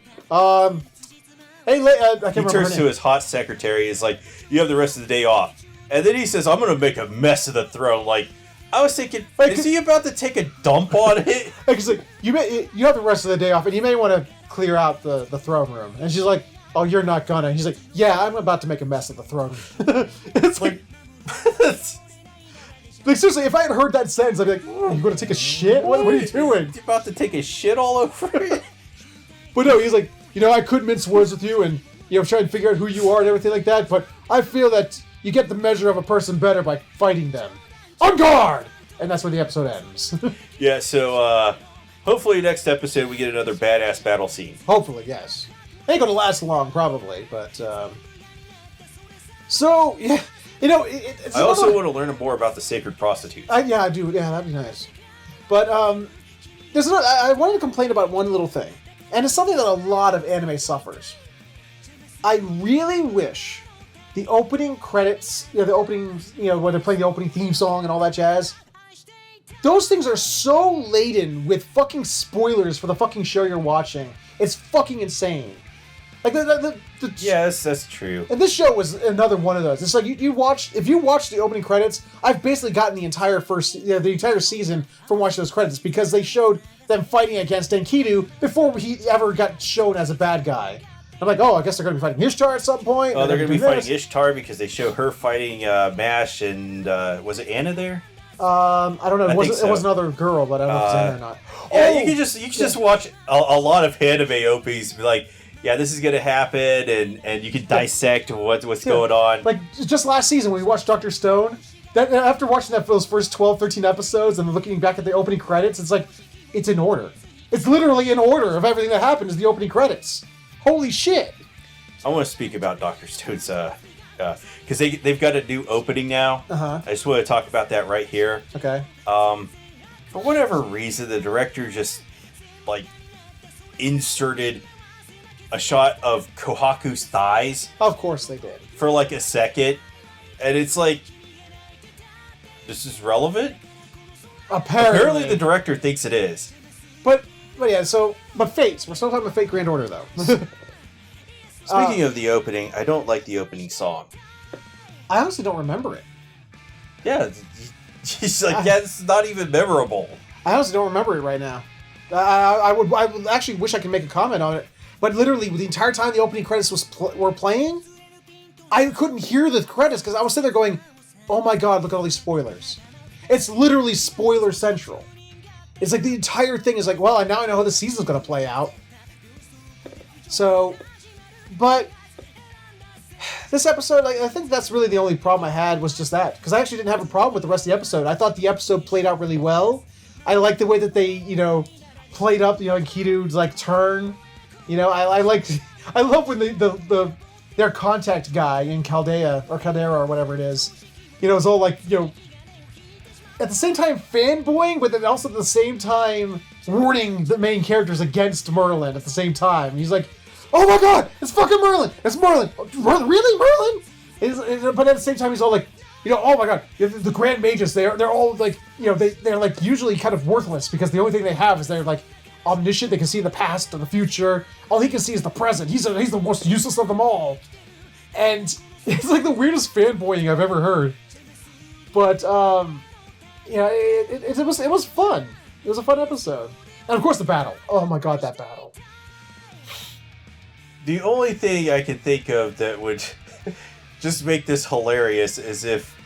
Hey, I can't He remember turns her to name. his hot secretary. He's like, you have the rest of the day off. And then he says, I'm going to make a mess of the throne. Like, I was thinking, is he about to take a dump on it? He's like, you have the rest of the day off, and you may want to clear out the throne room. And she's like, oh, you're not gonna. And he's like, yeah, I'm about to make a mess of the throne room. It's like, like, seriously, if I had heard that sentence, I'd be like, you going to take a shit? What are you doing? He's about to take a shit all over it? But no, he's like, I could mince words with you and, try and figure out who you are and everything like that, but I feel that you get the measure of a person better by fighting them. On guard! And that's where the episode ends. Yeah, so, hopefully next episode we get another badass battle scene. Hopefully, yes. Ain't gonna last long, probably, but, so, yeah, it's I also want to learn more about the sacred prostitute. yeah, I do. Yeah, that'd be nice. But there's another, I wanted to complain about one little thing, and it's something that a lot of anime suffers. I really wish the opening credits, the opening, where they're playing the opening theme song and all that jazz. Those things are so laden with fucking spoilers for the fucking show you're watching. It's fucking insane. Like Yes, that's true. and this show was another one of those. It's like if you watch the opening credits, I've basically gotten the entire the entire season from watching those credits because they showed them fighting against Enkidu before he ever got shown as a bad guy. I'm like, oh, I guess they're going to be fighting Ishtar at some point. Oh, they're going to be fighting Ishtar because they show her fighting Mash and was it Anna there? I don't know. It so. was another girl, but I don't know if it's Anna or not. Yeah, Oh! you can just watch a lot of anime OPs and be like, yeah, this is gonna happen, and you can dissect what's going on. Like, just last season when we watched Dr. Stone, after watching those first 12, 13 episodes and looking back at the opening credits, it's like, it's in order. It's literally in order of everything that happened is the opening credits. Holy shit. I want to speak about Dr. Stone's, because they've got a new opening now. Uh-huh. I just want to talk about that right here. Okay. For whatever reason, the director just, like, inserted a shot of Kohaku's thighs Of course they did. for like a second, and it's like, this is relevant? Apparently the director thinks it is. But yeah, but Fates. We're still talking about Fate Grand Order, though. Speaking of the opening, I don't like the opening song. I honestly don't remember it. Yeah, he's like, yeah, it's not even memorable. I honestly don't remember it right now. I would actually wish I could make a comment on it, but literally the entire time the opening credits were playing, I couldn't hear the credits because I was sitting there going, "Oh my god, look at all these spoilers!" It's literally spoiler central. It's like the entire thing is like, well, now I know how the season's gonna play out. So, but this episode, I think that's really the only problem I had was just that. Because I actually didn't have a problem with the rest of the episode. I thought the episode played out really well. I liked the way that they, played up, Enkidu's, turn. I love when their contact guy in Caldera or whatever it is, is all like, at the same time fanboying, but then also at the same time warning the main characters against Merlin at the same time. He's like, oh my god, it's fucking Merlin! It's Merlin! Really, Merlin? But at the same time, he's all like, oh my god, the Grand Mages, they're all like, they're like usually kind of worthless because the only thing they have is they're like omniscient, they can see the past and the future. All he can see is the present. He's the most useless of them all. And it's like the weirdest fanboying I've ever heard. But, it was fun. It was a fun episode. And of course the battle. Oh my god, that battle. The only thing I can think of that would just make this hilarious is if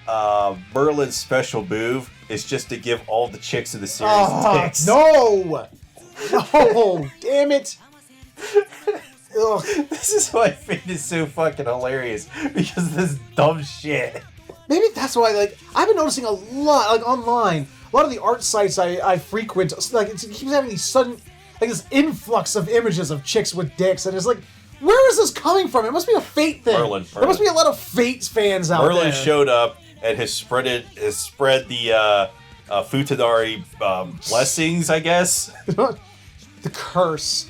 Merlin's special move is just to give all the chicks in the series dicks. No! No! Damn it! Ugh. This is why I find it so fucking hilarious, because of this dumb shit. Maybe that's why, like, I've been noticing a lot, like, online, a lot of the art sites I frequent, like, it keeps having these sudden, like, this influx of images of chicks with dicks, and it's like, where is this coming from? It must be a Fate thing. Merlin. There must be a lot of Fate fans out there. Merlin showed up and has spread the Futanari blessings, I guess. The curse.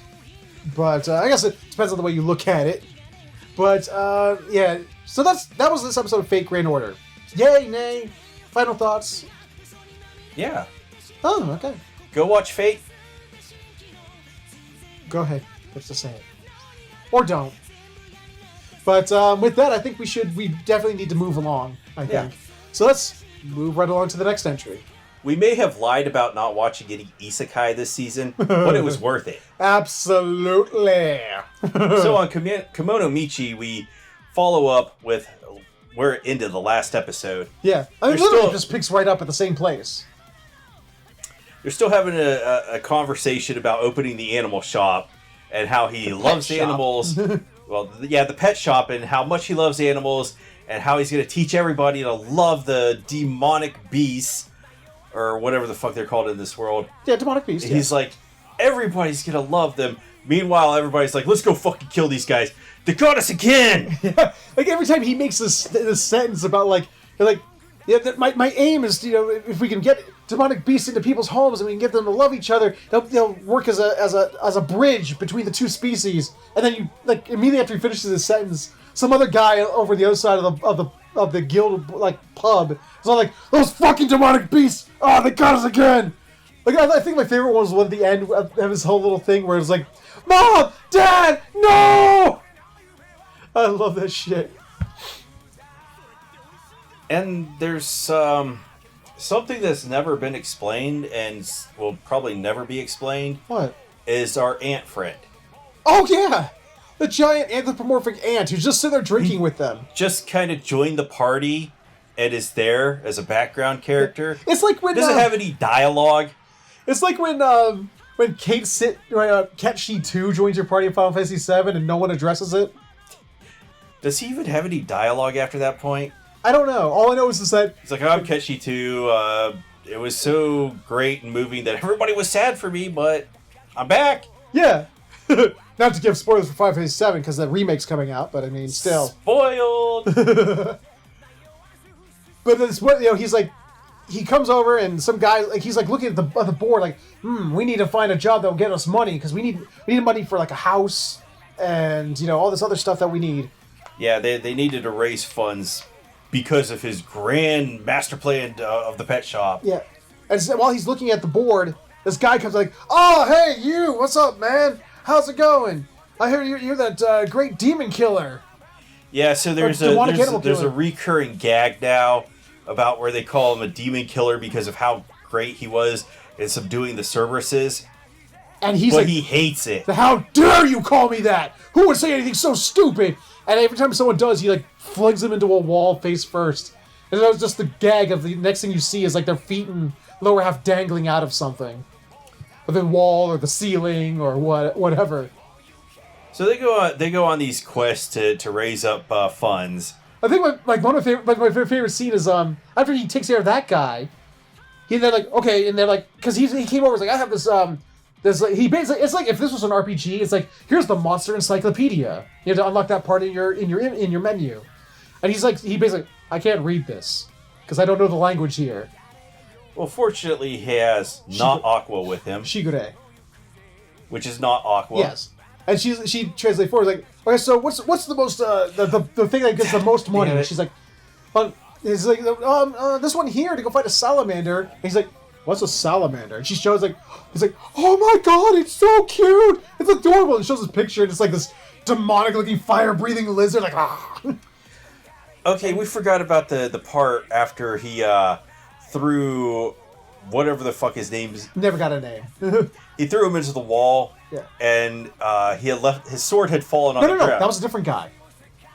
But I guess it depends on the way you look at it. But yeah, so that was this episode of Fate Grand Order. Yay, nay, final thoughts? Yeah. Oh, okay. Go watch Fate. Go ahead. Let's just say it. Or don't. But with that, I think we definitely need to move along, I think. Yeah. So let's move right along to the next entry. We may have lied about not watching any isekai this season, but it was worth it. Absolutely. So on Kimono Michi, we follow up with, we're into the last episode. Yeah. I mean, literally just picks right up at the same place. They're still having a conversation about opening the animal shop and how he loves animals. Well, yeah, the pet shop, and how much he loves animals, and how he's going to teach everybody to love the demonic beasts, or whatever the fuck they're called in this world. Yeah, demonic beasts. He's like, everybody's going to love them. Meanwhile, everybody's like, let's go fucking kill these guys. They got us again! Yeah, like every time he makes this sentence about yeah, my aim is, if we can get demonic beasts into people's homes and we can get them to love each other, they'll work as a bridge between the two species. And then you, like, immediately after he finishes his sentence, some other guy over the other side of the guild, like, pub is all like, those fucking demonic beasts! Oh, they got us again! Like, I think my favorite one was one at the end of his whole little thing where it's like, Mom! Dad! No! I love that shit. And there's something that's never been explained and will probably never be explained. What? Is our ant friend. Oh, yeah! The giant anthropomorphic ant who's just sitting there drinking with them. Just kind of joined the party and is there as a background character. It's like when... Doesn't have any dialogue. It's like when Ketchi 2 joins your party in Final Fantasy 7 and no one addresses it. Does he even have any dialogue after that point? I don't know. All I know is that... It's like, I'm Ketchi 2. It was so great and moving that everybody was sad for me, but I'm back. Yeah. Not to give spoilers for Final Fantasy 7 because the remake's coming out, but I mean, still. Spoiled! But it's what, he's like... He comes over and some guy, like, he's like looking at the board like, we need to find a job that will get us money because we need money for like a house and, all this other stuff that we need. Yeah, they needed to raise funds because of his grand master plan of the pet shop. Yeah. And so while he's looking at the board, this guy comes like, oh, hey, you, what's up, man? How's it going? I hear you're that great demon killer. Yeah, so there's a recurring gag now about where they call him a demon killer because of how great he was in subduing the Cerberuses. And he's but he hates it. How dare you call me that? Who would say anything so stupid? And every time someone does, he like flings them into a wall face first. And that was just the gag of the next thing you see is like their feet and lower half dangling out of something. Or the wall or the ceiling or whatever. So they go on these quests to raise up funds. I think my favorite scene is after he takes care of that guy, they're like, okay, and they're like, because he came over, he's like, I have this he basically, it's like if this was an RPG, it's like, here's the monster encyclopedia. You have to unlock that part in your menu, and he basically, I can't read this because I don't know the language here. Well, fortunately, he has not Aqua with him. Shigure, which is not Aqua. Yes. And she translates forward like, okay, so what's the most the thing that gets the most money? And she's like, he's like, this one here to go fight a salamander. And he's like, what's a salamander? And she shows he's like, oh my god, it's so cute, it's adorable. And shows this picture, and it's like this demonic looking fire breathing lizard, like ah. Okay, we forgot about the part after he threw whatever the fuck his name is. Never got a name. He threw him into the wall, and he had left. His sword had fallen on the ground. No, that was a different guy.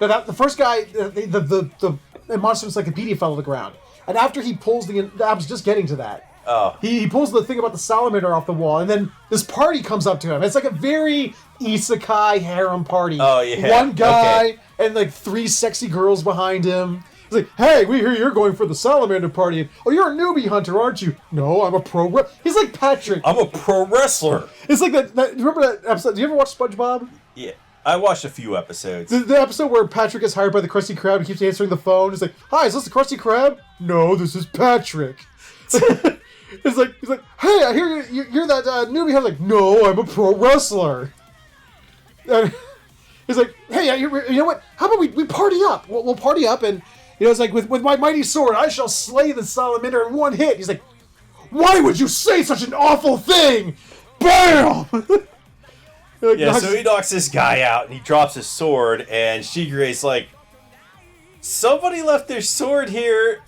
No, the first guy, the monster encyclopedia fell to the ground, and after he pulls I was just getting to that. Oh. He pulls the thing about the salamander off the wall, and then this party comes up to him. It's like a very isekai harem party. Oh, yeah. One guy and like 3 sexy girls behind him. It's like, hey, we hear you're going for the salamander party. Oh, you're a newbie hunter, aren't you? No, I'm a pro. He's like Patrick. I'm a pro wrestler. It's like that. Remember that episode? Do you ever watch SpongeBob? Yeah. I watched a few episodes. The episode where Patrick is hired by the Krusty Krab and keeps answering the phone. He's like, hi, is this the Krusty Krab? No, this is Patrick. He's like, hey, I hear you're that newbie. I'm like, no, I'm a pro wrestler. And he's like, hey, you know what? How about we party up? We'll party up, and it's like with my mighty sword, I shall slay the salamander in one hit. He's like, why would you say such an awful thing? Bam! Like, yeah, so he knocks this guy out, and he drops his sword, and Shigure's like, somebody left their sword here.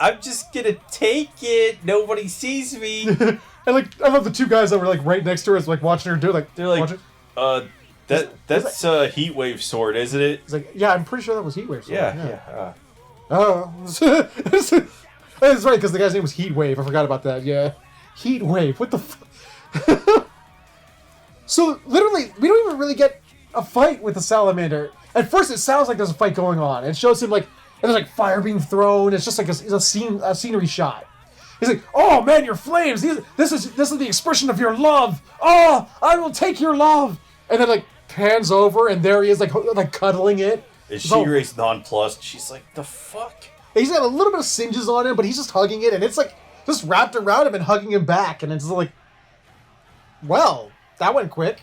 I'm just gonna take it. Nobody sees me. And like, I love the 2 guys that were like right next to us, like watching her do it. Like, they're like, that's a heat wave sword, isn't it? It's like, yeah, I'm pretty sure that was Heatwave. Yeah. Oh, it's right because the guy's name was Heatwave. I forgot about that. Yeah, Heatwave. What the? So literally, we don't even really get a fight with the salamander. At first, it sounds like there's a fight going on. It shows him like. And there's like fire being thrown. It's just like a scenery shot. He's like, "Oh man, your flames! This is the expression of your love. Oh, I will take your love." And then like pans over, and there he is, like cuddling it. And Shigure's nonplussed. She's like, "The fuck?" He's got a little bit of singes on him, but he's just hugging it, and it's like just wrapped around him and hugging him back, and it's like, well, that went quick.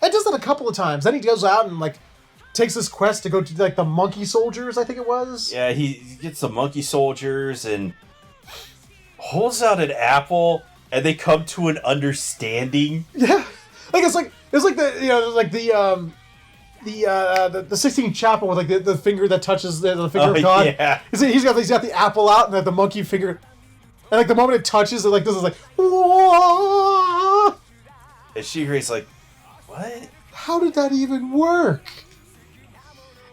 It does that a couple of times. Then he goes out and like. Takes this quest to go to like the monkey soldiers, I think it was. Yeah, he gets the monkey soldiers and holds out an apple, and they come to an understanding. Yeah, it's like the the Sistine Chapel with like the finger that touches the finger of God. Yeah, he's got the apple out and the monkey finger, and like the moment it touches it, like this is like. Whoa! And Shigure's like, what? How did that even work?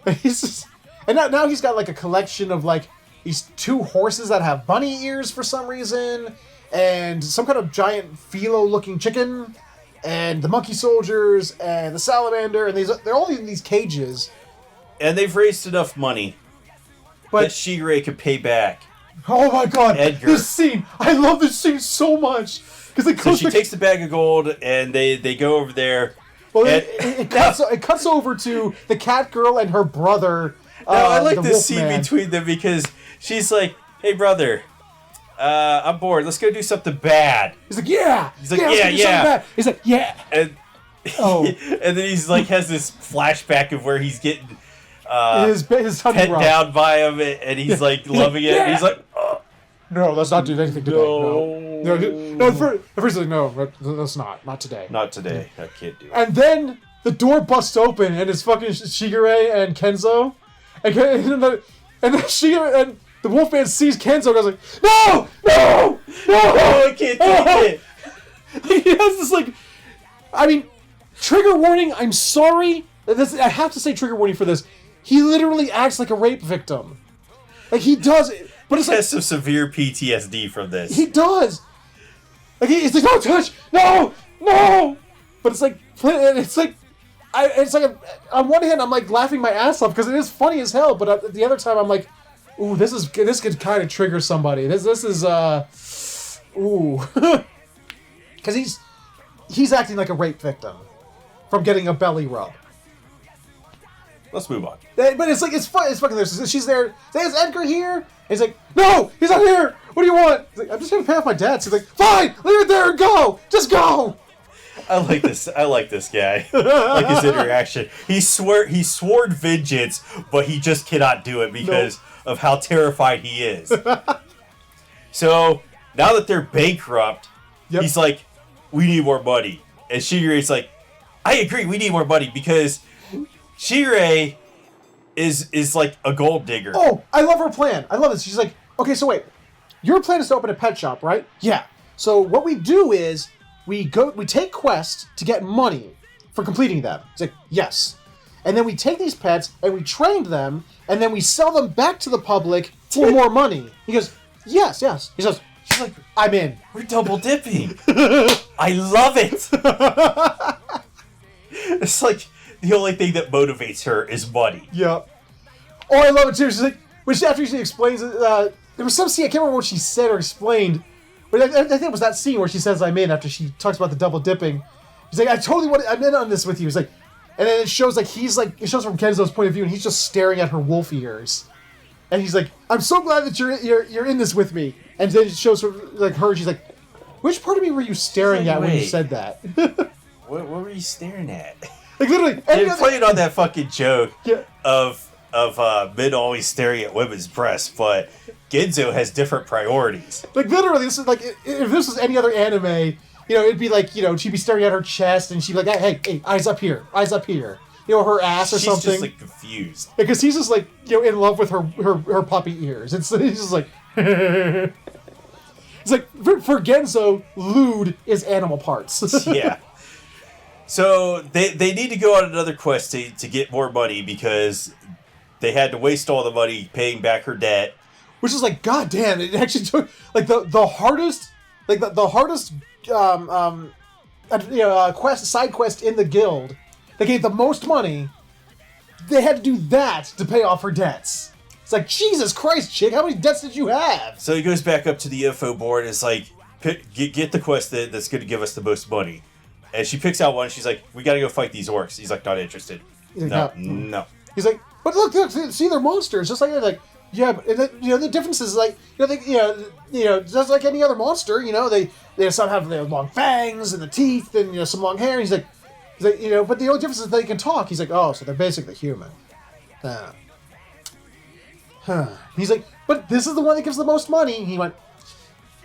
And now he's got like a collection of like these 2 horses that have bunny ears for some reason, and some kind of giant philo-looking chicken, and the monkey soldiers, and the salamander, and they're all in these cages. And they've raised enough money that Shigure could pay back. Oh my god, Edgar. This scene! I love this scene so much! So she takes the bag of gold, and they go over there. Well, it cuts over to the cat girl and her brother. I like this scene between them because she's like, "Hey, brother, I'm bored. Let's go do something bad." He's like, "Yeah." He's like, "Yeah." He's like, "Yeah." And and then he's like has this flashback of where he's getting his pet down by him, and he's like loving it. And he's like, oh. No, let's not do anything today. No. First, like, no, let's not today. Not today. I can't do it. And then the door busts open, and it's fucking Shigure and Kenzo, and then Shigure and the Wolfman sees Kenzo and goes like, no, I can't take it. He has this like, I mean, trigger warning. I'm sorry. I have to say trigger warning for this. He literally acts like a rape victim. Like he does. But it's he has some severe PTSD from this. He does. Like he's like, don't touch, no. But it's like on one hand I'm like laughing my ass off because it is funny as hell, but at the other time I'm like, ooh, this could kind of trigger somebody. This is ooh, because he's acting like a rape victim from getting a belly rub. Let's move on. But it's like it's fucking there. She's there. Is Edgar here? And he's like, no, he's not here. What do you want? He's like, I'm just gonna pay off my debt. So he's like, fine, leave it there and go. Just go. I like this guy. I like his interaction. He swore vengeance, but he just cannot do it because of how terrified he is. So now that they're bankrupt, he's like, we need more money. And Shigure's like, I agree, we need more money because Shigure is like a gold digger. Oh, I love her plan. I love this. She's like, okay, so wait. your plan is to open a pet shop, right? Yeah. So what we do is we take quests to get money for completing them. He's like, yes. And then we take these pets and we train them and then we sell them back to the public for more money. He goes, yes. He says, She's like, I'm in. we're double dipping. I love it. It's like the only thing that motivates her is money. Yeah. Oh, I love it too. She's like, after she explains it, there was some scene, I can't remember what she said or explained, but I think it was that scene where she says I'm in after she talks about the double dipping. He's like, I'm in on this with you. He's like, and then it shows it shows from Kenzo's point of view and he's just staring at her wolf ears. And he's like, I'm so glad that you're in this with me. And then it shows her, she's like, which part of me were you staring at when you said that? What were you staring at? Like literally, They're playing on that fucking joke yeah. of men always staring at women's breasts, but Genzo has different priorities. Like literally, this is like if this was any other anime, it'd be like she'd be staring at her chest and she'd be like, hey, eyes up here, her ass or something. She's just like confused because he's just like in love with her puppy ears. He's just like. It's like for Genzo, lewd is animal parts. Yeah. So they need to go on another quest to get more money because they had to waste all the money paying back her debt. Which is like, god damn, it actually took like the hardest side quest in the guild. They gave the most money. They had to do that to pay off her debts. It's like, Jesus Christ, chick, how many debts did you have? So he goes back up to the info board and is like, get the quest that's going to give us the most money. And she picks out one. She's like, we got to go fight these orcs. He's like, not interested. Like, no. He's like, but look, see, they're monsters. Just like yeah, but the difference is like, just like any other monster, they some have long fangs and the teeth and some long hair. He's like, but the only difference is they can talk. He's like, oh, so they're basically human. He's like, but this is the one that gives the most money. He went,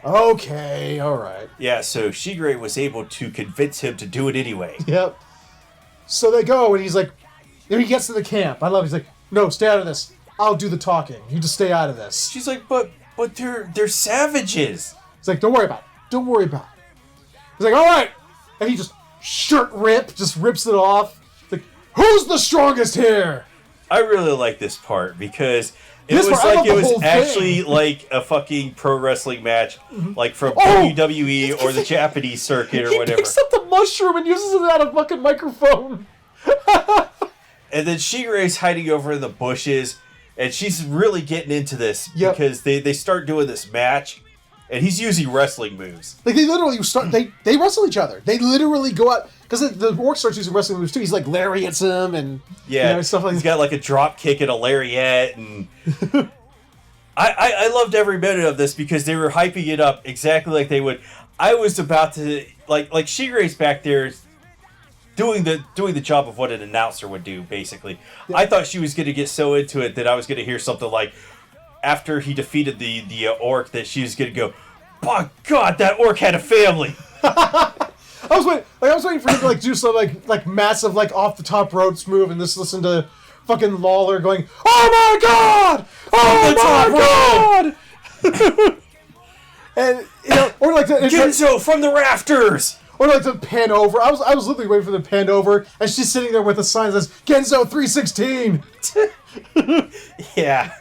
okay, all right. Yeah, so Shigure was able to convince him to do it anyway. Yep. So they go, and he's like, he gets to the camp. I love it. He's like, no, stay out of this. I'll do the talking. You just stay out of this. She's like, but they're savages. He's like, don't worry about it. He's like, all right. And he just rips it off. He's like, who's the strongest here? I really like this part because it was actually like a fucking pro wrestling match, like from WWE or the Japanese circuit or whatever. He picks up the mushroom and uses it out of fucking microphone. And then Shigure's hiding over in the bushes, and she's really getting into this because they start doing this match, and he's using wrestling moves. Like they literally they wrestle each other. They literally go out because the orc starts using wrestling moves too. He's like lariats him and stuff like he's got like a drop kick and a lariat, and I loved every minute of this because they were hyping it up exactly like they would. I was about to like Shigure's back there doing the job of what an announcer would do, basically. Yeah. I thought she was going to get so into it that I was going to hear something like, after he defeated the orc, that she was going to go, "By God, that orc had a family." I was waiting for him to do some like massive off the top ropes move, and just listen to fucking Lawler going, "Oh my God! Oh my God!" And or like Genzo from the rafters. Or like to pan over. I was literally waiting for the pan over, and she's sitting there with a sign that says Genzo 316. Yeah.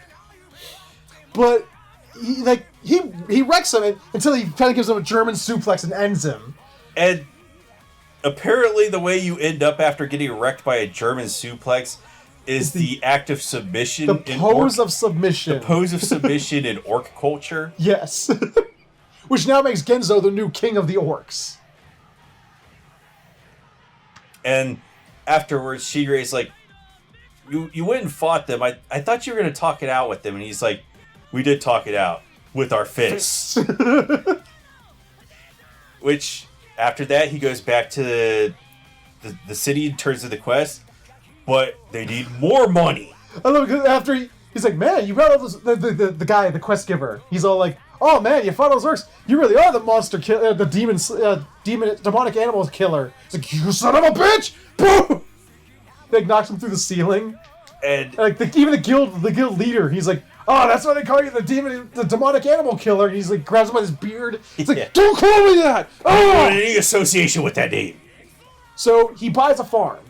But he wrecks him until he kind of gives him a German suplex and ends him. And apparently the way you end up after getting wrecked by a German suplex is the act of submission. The pose of submission. The pose of submission in orc culture. Yes. Which now makes Genzo the new king of the orcs. And afterwards, Shigure's like, you went and fought them. I thought you were going to talk it out with them. And he's like, we did talk it out with our fists. Which, after that, he goes back to the city and turns to the quest. But they need more money. I love it because after he's like, man, you got all those... The guy, the quest giver. He's all like, oh man, you fought those orcs. You really are the monster killer, the demonic animal killer. He's like, you son of a bitch! Boom! Knocks him through the ceiling. And even the guild leader, he's like, oh, that's why they call you the demonic animal killer. And he's like, grabs him by his beard. It's like, Yeah. don't call me that! Oh! Any association with that name. So he buys a farm.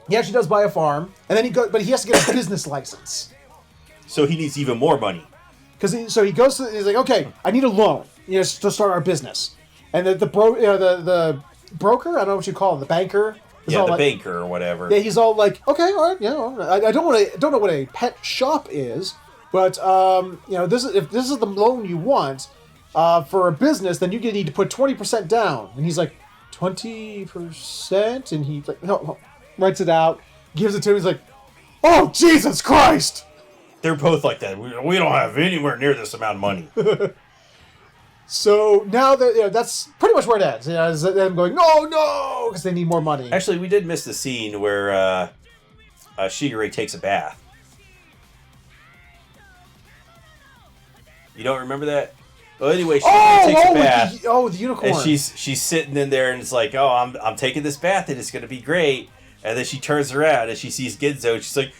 He actually does buy a farm, and then but he has to get a business license. So he needs even more money. So he goes he's like, okay, I need a loan, to start our business. And the broker, I don't know what you call him, the banker. Yeah, the banker or whatever. Yeah, he's all like, okay, all right, all right. I don't know what a pet shop is, but if this is the loan you want for a business, then you're gonna need to put 20% down. And he's like, 20%, and he like no, writes it out, gives it to him. He's like, oh Jesus Christ! They're both like that. We don't have anywhere near this amount of money. So now that that's pretty much where it ends. Is them going no, because they need more money. Actually, we did miss the scene where Shigure takes a bath. You don't remember that? Well, anyway, Shigure takes a bath. The unicorn. And she's sitting in there, and it's like, oh, I'm taking this bath, and it's gonna be great. And then she turns around and she sees Ginzo, and she's like,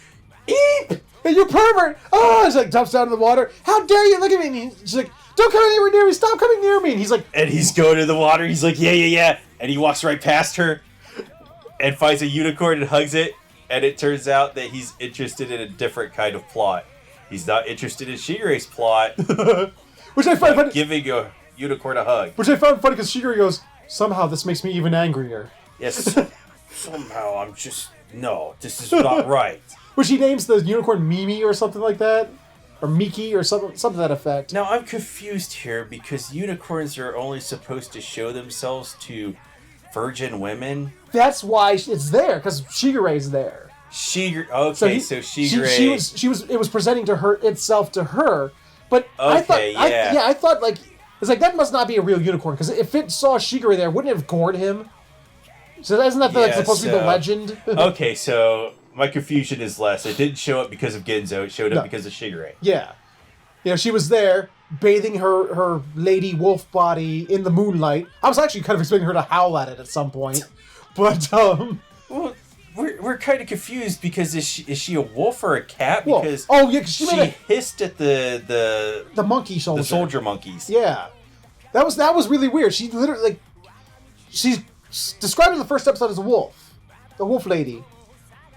eep! Hey, you pervert! Oh, he's like dumps down in the water. How dare you look at me? And she's like, don't come anywhere near me! Stop coming near me! And he's like, and he's going to the water. He's like, yeah. And he walks right past her and finds a unicorn and hugs it. And it turns out that he's interested in a different kind of plot. He's not interested in Shigure's plot. Which I find funny. Giving a unicorn a hug. Which I found funny because Shigure goes, somehow this makes me even angrier. Yes. Somehow no, this is not right. Which he names the unicorn Mimi or something like that. Or Miki or something to that effect. Now, I'm confused here because unicorns are only supposed to show themselves to virgin women. That's why it's there, because Shigure's there. Okay, so Shigure... It was presenting itself to her, but okay, I thought, like, it's like, that must not be a real unicorn, because if it saw Shigure there, wouldn't it have gored him? So isn't that supposed to be the legend? Okay, so my confusion is less. It didn't show up because of Ginzo. It showed up because of Shigure. Yeah. She was there, bathing her lady wolf body in the moonlight. I was actually kind of expecting her to howl at it at some point. But, Well, we're kind of confused because is she a wolf or a cat? Wolf. Because she hissed at the monkey soldier. The soldier monkeys. Yeah. That was really weird. She literally, like, she's described in the first episode as a wolf. The wolf lady.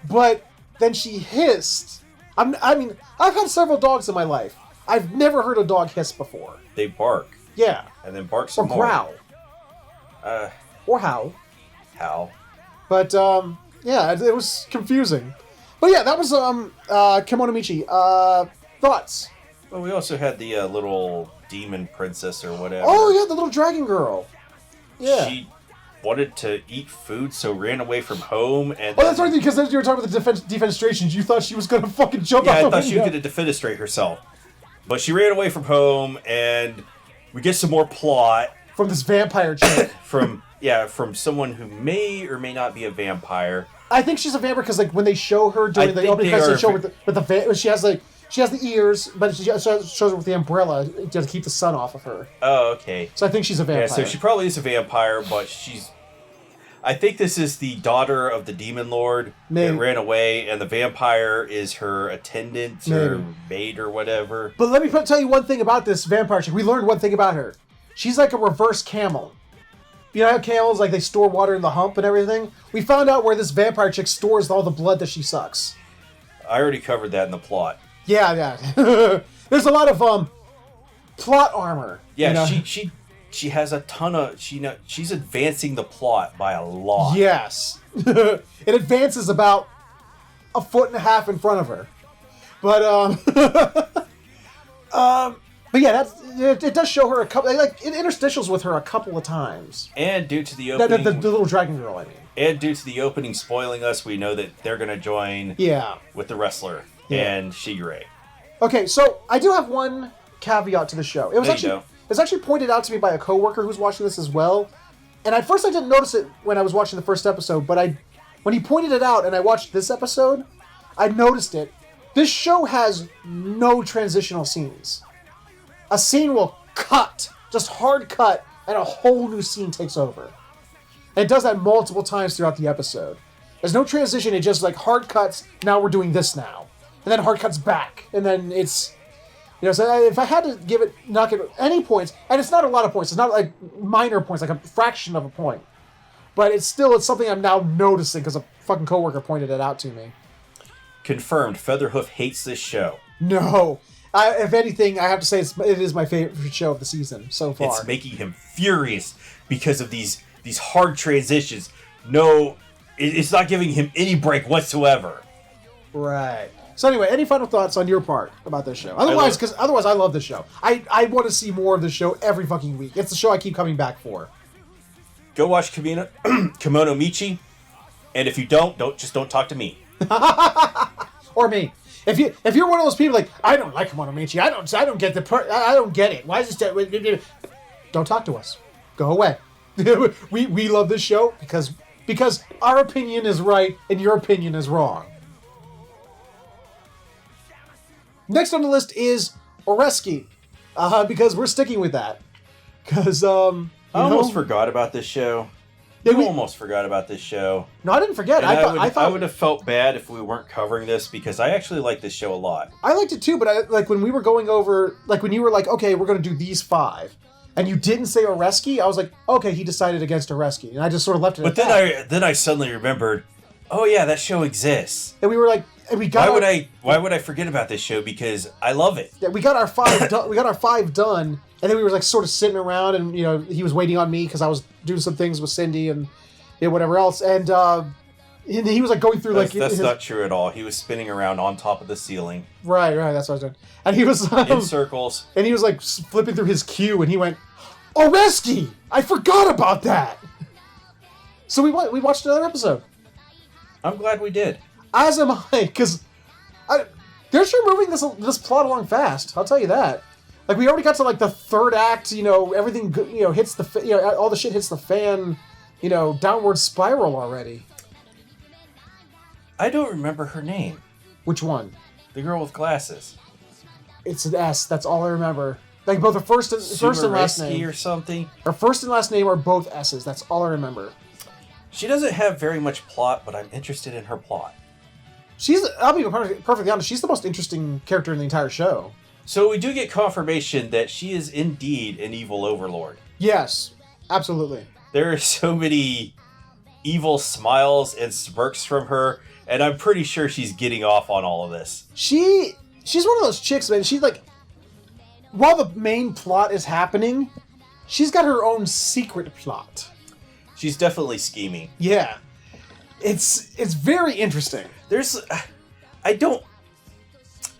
But then she hissed. I mean, I've had several dogs in my life. I've never heard a dog hiss before. They bark. Yeah. And then bark some more. Or growl. Or howl. Howl. But, yeah, it was confusing. But yeah, that was, Kimono Michi. Thoughts? Well, we also had the little demon princess or whatever. Oh, yeah, the little dragon girl. Yeah. She wanted to eat food, so ran away from home. And that's right, because you were talking about the defenestrations. You thought she was going to fucking jump out the window. I thought she was going to defenestrate herself. But she ran away from home, and we get some more plot. From this vampire chick. from someone who may or may not be a vampire. I think she's a vampire because, like, when they show her during the opening credits, they show with the she has the ears, but she shows her with the umbrella to keep the sun off of her. Oh, okay. So I think she's a vampire. Yeah, so she probably is a vampire, but I think this is the daughter of the demon lord that ran away, and the vampire is her attendant or maid or whatever. But let me tell you one thing about this vampire chick. We learned one thing about her. She's like a reverse camel. You know how camels, like, they store water in the hump and everything? We found out where this vampire chick stores all the blood that she sucks. I already covered that in the plot. Yeah. There's a lot of plot armor. Yeah, she has a ton of she's advancing the plot by a lot. Yes. It advances about 1.5 feet in front of her. But but yeah, it does show her a couple, like, it interstitials with her a couple of times. And due to the opening, the little dragon girl, I mean. And due to the opening spoiling us, we know that they're gonna join. With the wrestler and Shigure. Okay, so I do have one caveat to the show. It was actually pointed out to me by a coworker who's watching this as well. And at first I didn't notice it when I was watching the first episode, but when he pointed it out and I watched this episode, I noticed it. This show has no transitional scenes. A scene will cut, just hard cut, and a whole new scene takes over. And it does that multiple times throughout the episode. There's no transition, it just, like, hard cuts, now we're doing this now. And then hard cuts back, and then it's You know, so if I had to not give it any points, and it's not a lot of points, it's not like minor points, like a fraction of a point, but it's something I'm now noticing because a fucking coworker pointed it out to me. Confirmed, Featherhoof hates this show. No. If anything, I have to say it is my favorite show of the season so far. It's making him furious because of these hard transitions. No, it's not giving him any break whatsoever. Right. So anyway, any final thoughts on your part about this show? Otherwise, I love this show. I want to see more of this show every fucking week. It's the show I keep coming back for. Go watch Kimono Michi, and if you don't talk to me. Or me. If you're one of those people like, I don't like Kimono Michi, I don't get I don't get it. Why is this? Don't talk to us. Go away. we love this show because our opinion is right and your opinion is wrong. Next on the list is Oreski, because we're sticking with that. Because I almost forgot about this show. Almost forgot about this show. No, I didn't forget. I would have felt bad if we weren't covering this because I actually like this show a lot. I liked it too, but when we were going over, like when you were like, okay, we're going to do these 5, and you didn't say Oreski, I was like, okay, he decided against Oreski, and I just sort of left it. But then I suddenly remembered, oh yeah, that show exists. And we were like, and we got. Why would I forget about this show? Because I love it. Yeah, we got our 5 done. We got our 5 done. And then we were like sort of sitting around, and he was waiting on me because I was doing some things with Cindy and whatever else. And he was like going through that's not true at all. He was spinning around on top of the ceiling. Right. That's what I was doing. And he was in circles. And he was like flipping through his queue, and he went, "Oreski! I forgot about that." So we watched another episode. I'm glad we did. As am I, because they're sure moving this plot along fast. I'll tell you that. Like, we already got to, like, the 3rd act, everything, hits the, all the shit hits the fan, downward spiral already. I don't remember her name. Which one? The girl with glasses. It's an S. That's all I remember. Like, both her first and last name. Or something. Her first and last name are both S's. That's all I remember. She doesn't have very much plot, but I'm interested in her plot. I'll be perfectly honest, she's the most interesting character in the entire show. So we do get confirmation that she is indeed an evil overlord. Yes, absolutely. There are so many evil smiles and smirks from her, and I'm pretty sure she's getting off on all of this. She's one of those chicks, man. She's like, while the main plot is happening, she's got her own secret plot. She's definitely scheming. Yeah. It's very interesting. I don't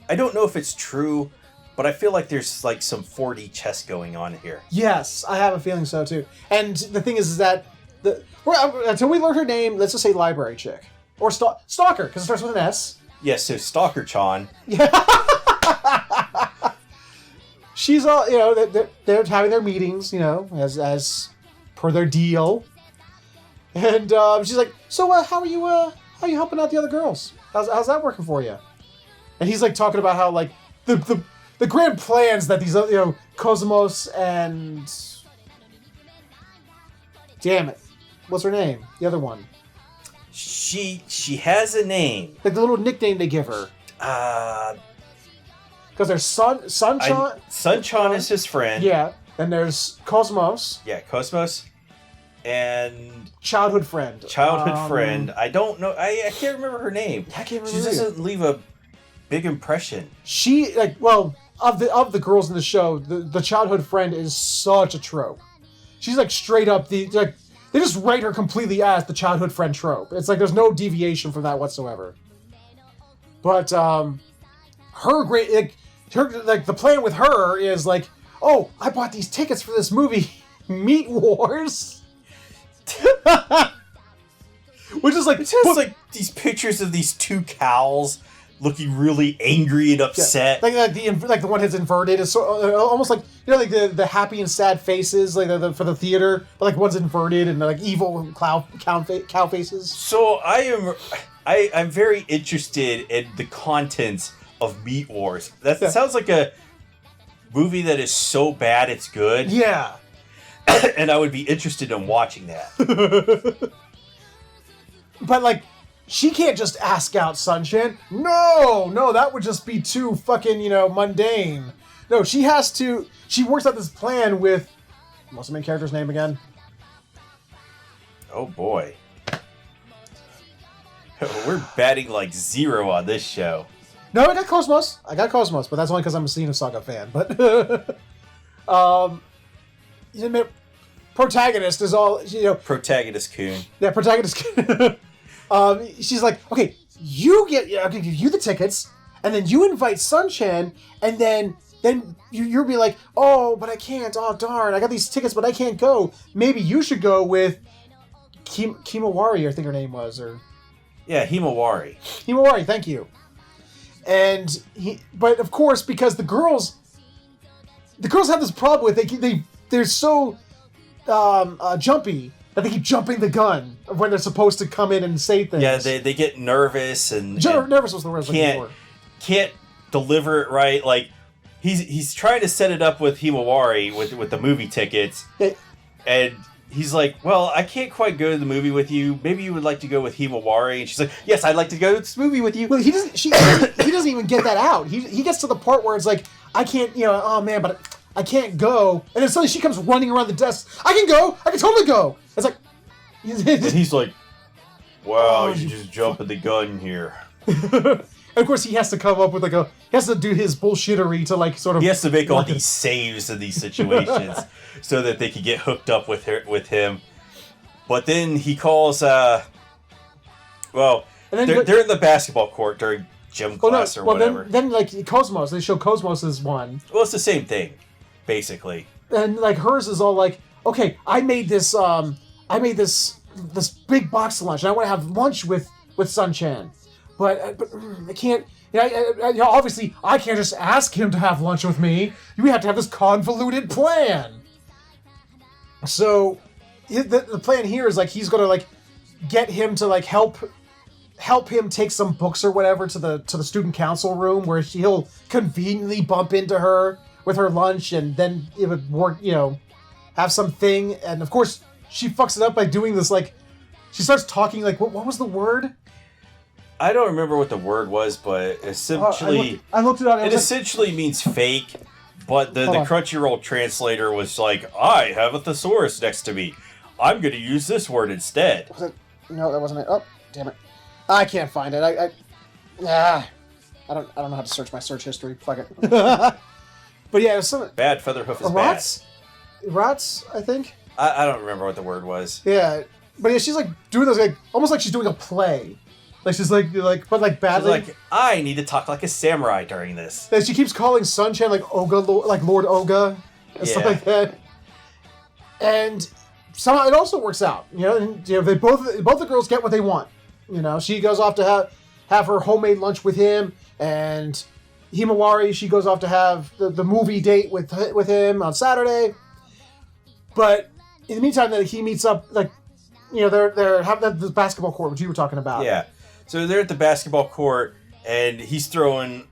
know if it's true, but I feel like there's like some 4D chess going on here. Yes, I have a feeling so too. And the thing is that until we learn her name, let's just say library chick or stalker because it starts with an S. Yes, so Stalker-chan. Yeah. She's all they're having their meetings, as per their deal, and she's like, so how are you helping out the other girls? How's that working for you? And he's like talking about how like the grand plans that these Cosmos and damn it, what's her name? The other one. She has a name. Like the little nickname they give her. Because there's Sunchan. Sunchan is his friend. Yeah. And there's Cosmos. Yeah, Cosmos. And childhood friend. Friend. I don't know. I can't remember her name. I can't remember. She doesn't leave a big impression. She of the girls in the show, the childhood friend is such a trope. She's like straight up they just write her completely as the childhood friend trope. It's like there's no deviation from that whatsoever. But her the plan with her is like, oh, I bought these tickets for this movie, Meat Wars. Which is like, it has like these pictures of these 2 cows looking really angry and upset. Yeah, like the one that's inverted. It's almost like like the happy and sad faces like for the theater, but like one's inverted and like evil cow faces. So I'm very interested in the contents of Meat Wars. That sounds like a movie that is so bad it's good. Yeah. And I would be interested in watching that. But like, she can't just ask out Sunshine. No, that would just be too fucking, mundane. No, she has to. She works out this plan with. What's the main character's name again? Oh boy. We're batting like 0 on this show. No, I got Cosmos, but that's only because I'm a Xenosaga fan. But protagonist is all Protagonist Coon. Yeah, protagonist. She's like, okay, I'll give you the tickets, and then you invite Sun-chan, and then you'll be like, oh, but I can't. Oh, darn, I got these tickets, but I can't go. Maybe you should go with Kimawari, I think her name was, or yeah, Himawari. Himawari, thank you. And but of course, because the girls have this problem with they're so jumpy that they keep jumping the gun when they're supposed to come in and say things. Yeah, they get nervous and nervous was the word I was looking for. Can't deliver it right. Like he's trying to set it up with Himawari with the movie tickets, and he's like, well, I can't quite go to the movie with you. Maybe you would like to go with Himawari. And she's like, yes, I'd like to go to this movie with you. Well, he doesn't even get that out. He gets to the part where it's like, I can't, oh man, but I can't go. And then suddenly she comes running around the desk. I can go. I can totally go. It's like... and he's like, wow, you just jumping the gun here. And of course, he has to come up with he has to do his bullshittery to sort of... He has to make all these saves in these situations so that they can get hooked up with him. But then he calls, they're in the basketball court during gym class or whatever. Then Cosmos, they show Cosmos as one. Well, it's the same thing, basically. And hers is all like, okay, I made this big box lunch, and I want to have lunch with Sun-chan. But I can't. Obviously, I can't just ask him to have lunch with me. We have to have this convoluted plan. So, the plan here is he's gonna get him to help him take some books or whatever to the student council room where he'll conveniently bump into her with her lunch, and then it would work. Have something, and of course she fucks it up by doing this. She starts talking what was the word? I don't remember what the word was, but essentially... I looked it up. It essentially means fake, but the Crunchyroll translator was like, I have a thesaurus next to me. I'm going to use this word instead. Was it? No, that wasn't it. Oh, damn it. I can't find it. I don't know how to search my search history. Fuck it. But yeah, it was something... Bad Featherhoof is rats? Bad. Rats, I think? I don't remember what the word was. Yeah. But yeah, she's doing this, almost like she's doing a play. She's but badly. She's I need to talk like a samurai during this. And she keeps calling Sun-chan Oga, Lord Oga, and stuff like that. And somehow it also works out. They both the girls get what they want. She goes off to have her homemade lunch with him, and Himawari, she goes off to have the movie date with him on Saturday. But in the meantime, he meets up they're having the basketball court, which you were talking about. Yeah. So they're at the basketball court, and he's throwing,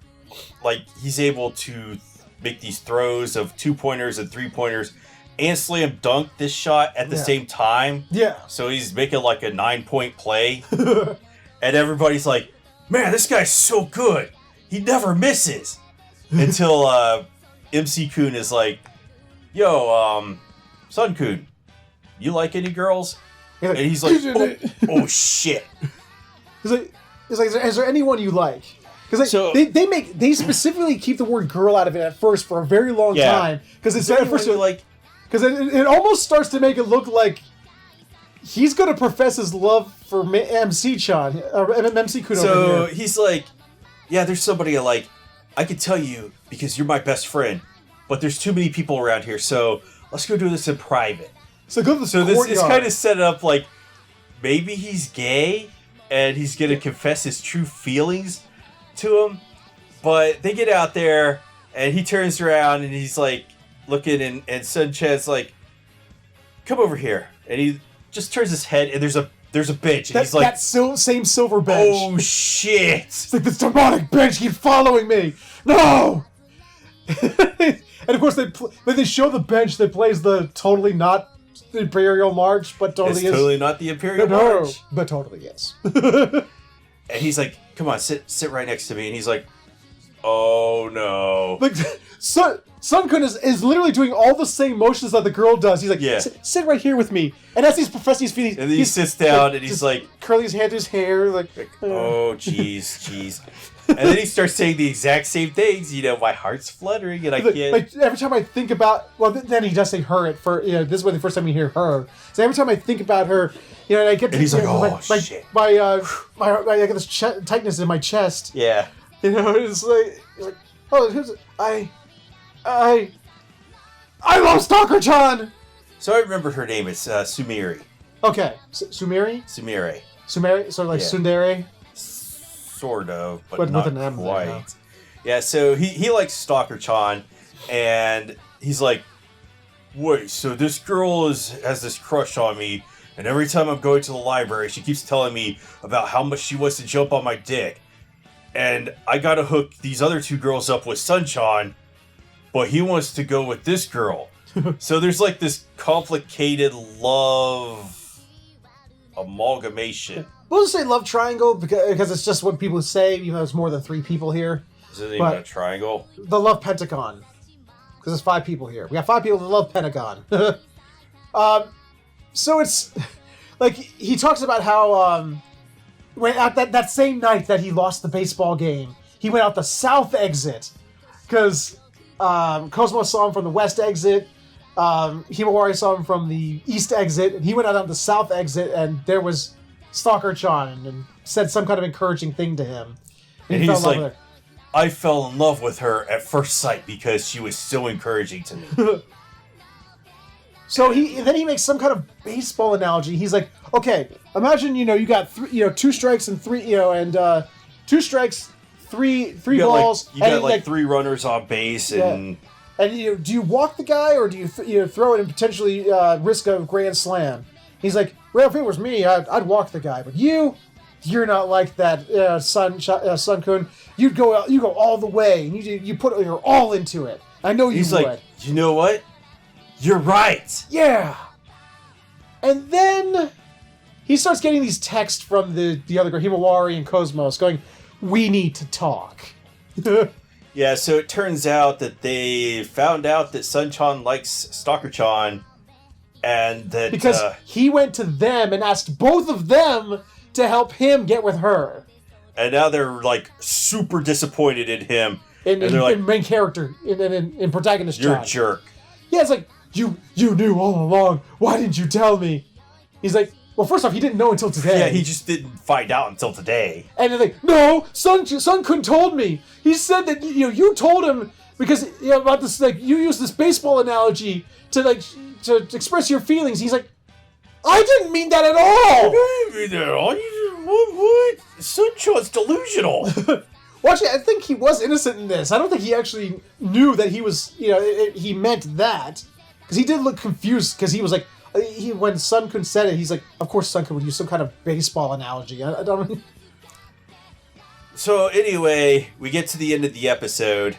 he's able to make these throws of 2-pointers and 3-pointers and slam dunk this shot at the same time. Yeah. So he's making a 9-point play. And everybody's like, man, this guy's so good. He never misses. Until MC-kun is like, yo, Sun-kun, you like any girls? And he's like, oh shit. He's like, is there anyone you like? Because they specifically keep the word girl out of it at first for a very long time. Because it's at first because it almost starts to make it look like he's going to profess his love for MC-chan or MC-kun. So he's like, yeah, there's somebody I like. I could tell you because you're my best friend, but there's too many people around here, so let's go do this in private. So go to the this is kind of set up maybe he's gay and he's going to confess his true feelings to him. But they get out there and he turns around and he's looking and Sun-chan's like, come over here. And he just turns his head and there's a bench. And he's like, that same silver bench. Oh shit. It's this demonic bench keeps following me. No! And of course when they show the bench that plays the totally not the Imperial March, but totally is. Totally not the Imperial March. But totally is. And he's like, come on, sit right next to me. And he's like, oh no. Like, Sun-kun is literally doing all the same motions that the girl does. He's like, Yeah. sit right here with me. And as he's professing his feelings, And then he sits down and he's like, curling his hand to his hair, like, oh, jeez. And then he starts saying the exact same things. You know, my heart's fluttering and I can't. Like, every time I think about, well, then he does say her at first. You know, this is the first time you hear her. So every time I think about her, you know, and I get to, and he's like, oh, shit. I get this tightness in my chest. Yeah. You know, it's like oh, I love Stalker-chan! So I remembered her name. It's Sumiri. Okay. Sumiri? Sumire. Sumeri? So like Tsundere? Sort of, but with not an M quite. there, Yeah, so he likes Stalker-chan, and he's like, wait, so this girl has this crush on me, and every time I'm going to the library, she keeps telling me about how much she wants to jump on my dick. And I gotta hook these other two girls up with Sun-chan, but he wants to go with this girl. So there's like this complicated love amalgamation. We'll just say love triangle because it's just what people say, even though there's more than 3 people here. Is it even a triangle? The love pentagon. Because there's 5 people here. We got 5 people that love pentagon. So it's like he talks about how when at that same night that he lost the baseball game, he went out the south exit because Cosmo saw him from the west exit. Himawari saw him from the east exit, and he went out on the south exit, and there was Stalker-chan and said some kind of encouraging thing to him. And he's like, I fell in love with her at first sight because she was so encouraging to me. So then he makes some kind of baseball analogy. He's like, okay, imagine you got 2 strikes and 3 and 2 strikes, three balls. You got 3 runners on base and. And do you walk the guy or do you throw it and potentially risk a grand slam? He's like, well, if it was me, I'd walk the guy, but you're not like that, Sun-kun. You go all the way, and you put your all into it. I know you would. He's like, you know what? You're right. Yeah. And then he starts getting these texts from the other girl, Himawari and Cosmos, going, we need to talk. Yeah, so it turns out that they found out that Sun-chan likes Stalker-chan, and that because he went to them and asked both of them to help him get with her. And now they're like super disappointed in him. In main character, in protagonist. You're John. a jerk. Yeah, it's like you knew all along. Why didn't you tell me? He's like, well, first off, he didn't know until today. Yeah, he just didn't find out until today. And they're like, no, Sun-kun told me. He said that you told him because about this, like, you used this baseball analogy to express your feelings. He's like, I didn't mean that at all. I didn't mean that at all. What? Sun-chan's delusional. Well, actually, I think he was innocent in this. I don't think he actually knew that he was, he meant that. Because he did look confused, because he was like, when Sun-kun said it, he's like, of course Sun-kun would use some kind of baseball analogy. I don't. So anyway, we get to the end of the episode,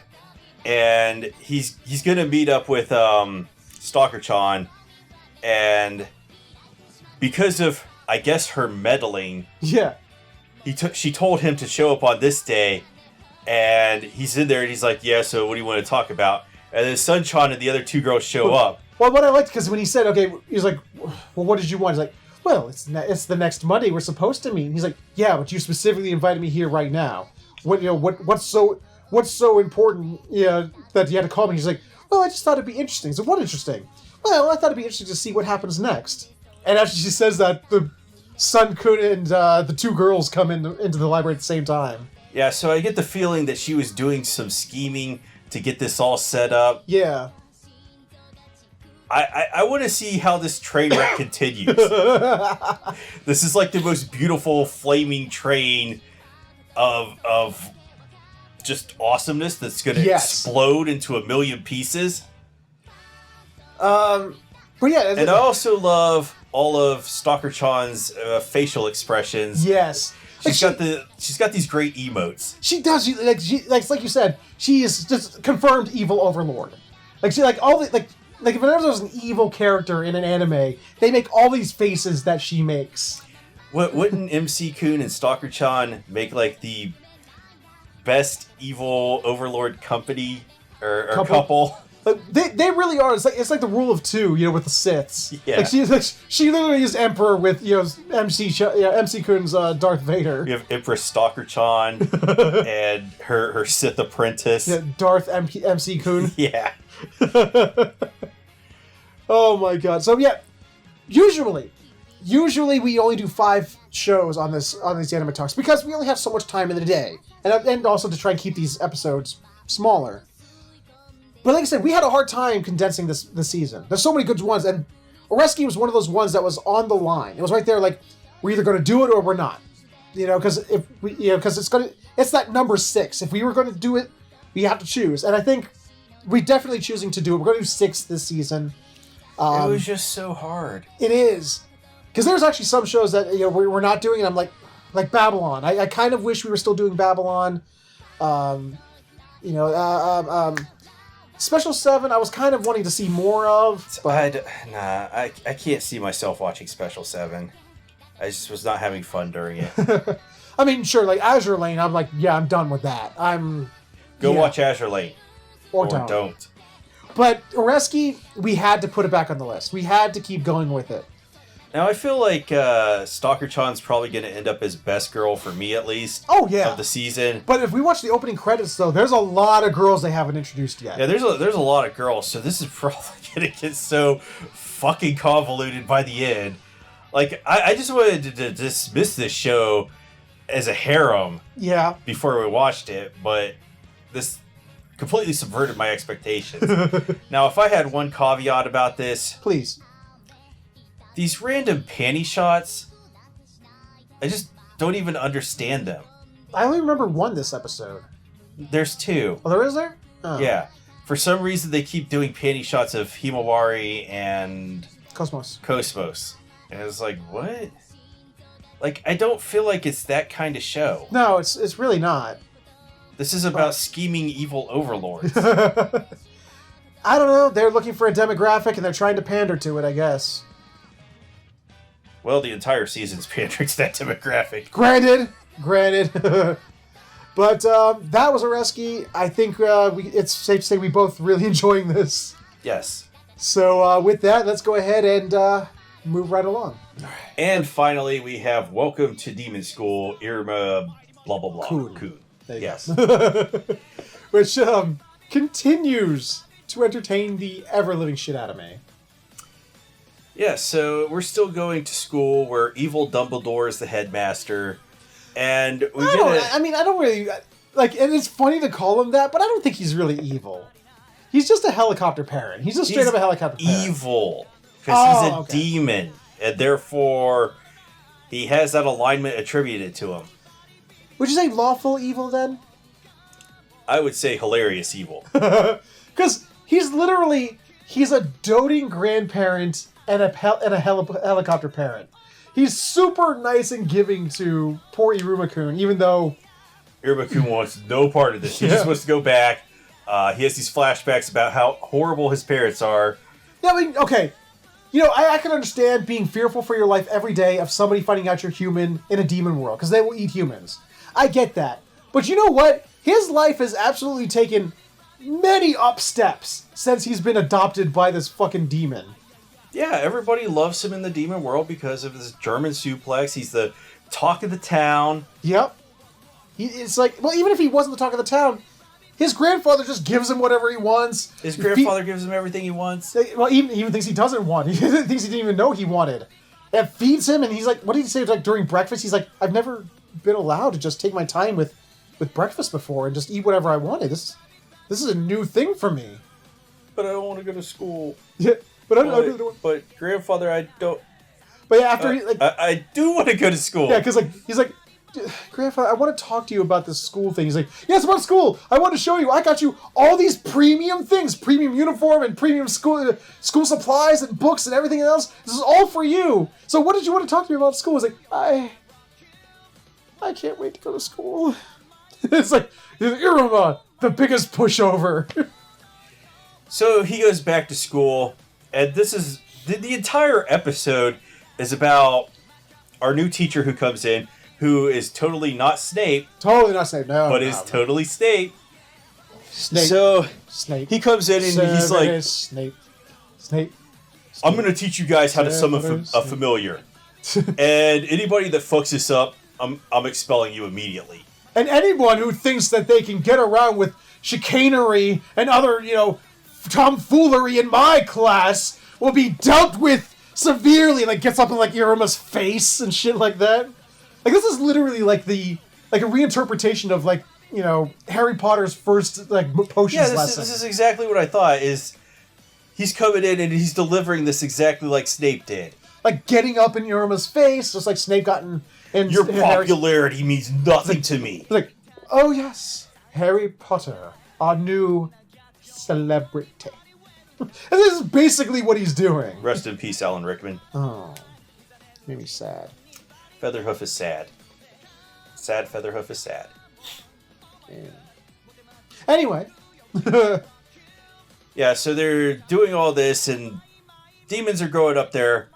and he's gonna meet up with Stalker-chan, and because of, I guess, her meddling, yeah, she told him to show up on this day, and he's in there, and he's like, yeah, so what do you want to talk about? And then Sun-chan and the other 2 girls show up. Well, what I liked, because when he said, okay, he was like, well, what did you want? He's like, well, it's the next Monday we're supposed to meet. And he's like, yeah, but you specifically invited me here right now. What's so important, that you had to call me? He's like, well, I just thought it'd be interesting. So what interesting? Well, I thought it'd be interesting to see what happens next. And after she says that, the Sun-kun and the 2 girls come into the library at the same time. Yeah, so I get the feeling that she was doing some scheming to get this all set up. Yeah. I want to see how this train wreck continues. This is like the most beautiful flaming train of just awesomeness that's going to explode into a million pieces. But yeah, and I also love all of Stalker-chan's facial expressions. Yes. She's got these great emotes. She does. Like you said, she is just confirmed evil overlord. Like whenever there's an evil character in an anime, they make all these faces that she makes. Wouldn't MC Kun and Stalker-chan make like the best evil overlord company or couple. Like, they really are. It's like the rule of two, you know, with the Siths. Yeah. Like she literally is Emperor with, you know, MC Kun's Darth Vader. You have Empress Stalker Chan and her Sith apprentice. Yeah, Darth MC Kun. Yeah. Oh my god. So yeah, usually we only do 5 shows on these anime talks because we only have so much time in the day, and also to try and keep these episodes smaller. But like I said, we had a hard time condensing this season. There's so many good ones, and Oreski was one of those ones that was on the line. It was right there, like we're either going to do it or we're not. You know, because it's that number 6. If we were going to do it, we have to choose, and I think we're definitely choosing to do it. We're going to do 6 this season. It was just so hard. It is. Because there's actually some shows that, you know, we're not doing, and I'm like Babylon. I kind of wish we were still doing Babylon. Special 7, I was kind of wanting to see more of. But I can't see myself watching Special 7. I just was not having fun during it. I mean, sure, like Azure Lane, I'm like, yeah, I'm done with that. Go watch Azure Lane. Or don't. But Oreski, we had to put it back on the list. We had to keep going with it. Now, I feel like Stalker Chan's probably going to end up as best girl for me, at least. Oh, yeah. Of the season. But if we watch the opening credits, though, there's a lot of girls they haven't introduced yet. Yeah, there's a lot of girls, so this is probably going to get so fucking convoluted by the end. Like, I just wanted to dismiss this show as a harem. Yeah. Before we watched it, but this completely subverted my expectations. Now, if I had one caveat about this... Please. These random panty shots, I just don't even understand them. I only remember one this episode. There's 2. Oh, there is there? Oh. Yeah. For some reason, they keep doing panty shots of Himawari and... Cosmos. And I was like, what? Like, I don't feel like it's that kind of show. No, it's really not. This is about scheming evil overlords. I don't know. They're looking for a demographic, and they're trying to pander to it, I guess. Well, the entire season's pandering to that demographic. Granted. But that was Oreski. I think it's safe to say we both really enjoying this. Yes. So with that, let's go ahead and move right along. And finally, we have Welcome to Demon School, Irma, blah, blah, blah. Kun. Yes. Which continues to entertain the ever-living shit out of me. Yeah, so we're still going to school where evil Dumbledore is the headmaster, and I don't really like. And it's funny to call him that, but I don't think he's really evil. He's just a helicopter parent. He's just straight up a helicopter parent. Evil because he's a demon, and therefore he has that alignment attributed to him. Would you say lawful evil then? I would say hilarious evil. Because he's a doting grandparent and a helicopter parent. He's super nice and giving to poor Iruma-kun, even though... Iruma-kun wants no part of this. He just wants to go back. He has these flashbacks about how horrible his parents are. Yeah, I mean, okay. You know, I can understand being fearful for your life every day of somebody finding out you're human in a demon world, because they will eat humans. I get that. But you know what? His life has absolutely taken many up steps since he's been adopted by this fucking demon. Yeah, everybody loves him in the demon world because of his German suplex. He's the talk of the town. Yep. It's like, well, even if he wasn't the talk of the town, his grandfather just gives him whatever he wants. His grandfather gives him everything he wants. Well, even things he doesn't want. He thinks he didn't even know he wanted. It feeds him, and he's like, what did he say? Like during breakfast, he's like, I've never been allowed to just take my time with breakfast before and just eat whatever I wanted. This is a new thing for me. But I don't want to go to school. Yeah. But grandfather, I don't. But yeah, after I do want to go to school. Yeah, because he's like, grandfather, I want to talk to you about this school thing. He's like, yes, about school. I want to show you. I got you all these premium things, premium uniform and premium school supplies and books and everything else. This is all for you. So what did you want to talk to me about school? He's like, I can't wait to go to school. It's like Iruma, the biggest pushover. So he goes back to school. And this is, the entire episode is about our new teacher who comes in, who is totally not Snape. Totally not Snape, no. But is totally Snape. Snape. So, Snape. he comes in and he's like, Snape. I'm going to teach you guys how to summon a familiar. And anybody that fucks this up, I'm expelling you immediately. And anyone who thinks that they can get around with chicanery and other, tomfoolery in my class will be dealt with severely. Like, gets up in, like, Irma's face and shit like that. Like, this is literally, like, a reinterpretation of, like, Harry Potter's first, like, potions lesson. This is exactly what I thought, is he's coming in and he's delivering this exactly like Snape did. Like, getting up in Irma's face, just like Snape got in your popularity means nothing to me. Like, oh yes, Harry Potter, our new celebrity. And this is basically what he's doing. Rest in peace, Alan Rickman. Oh, made me sad. Featherhoof is sad. Sad Featherhoof is sad. Yeah. Anyway. Yeah, so they're doing all this, and demons are growing up there.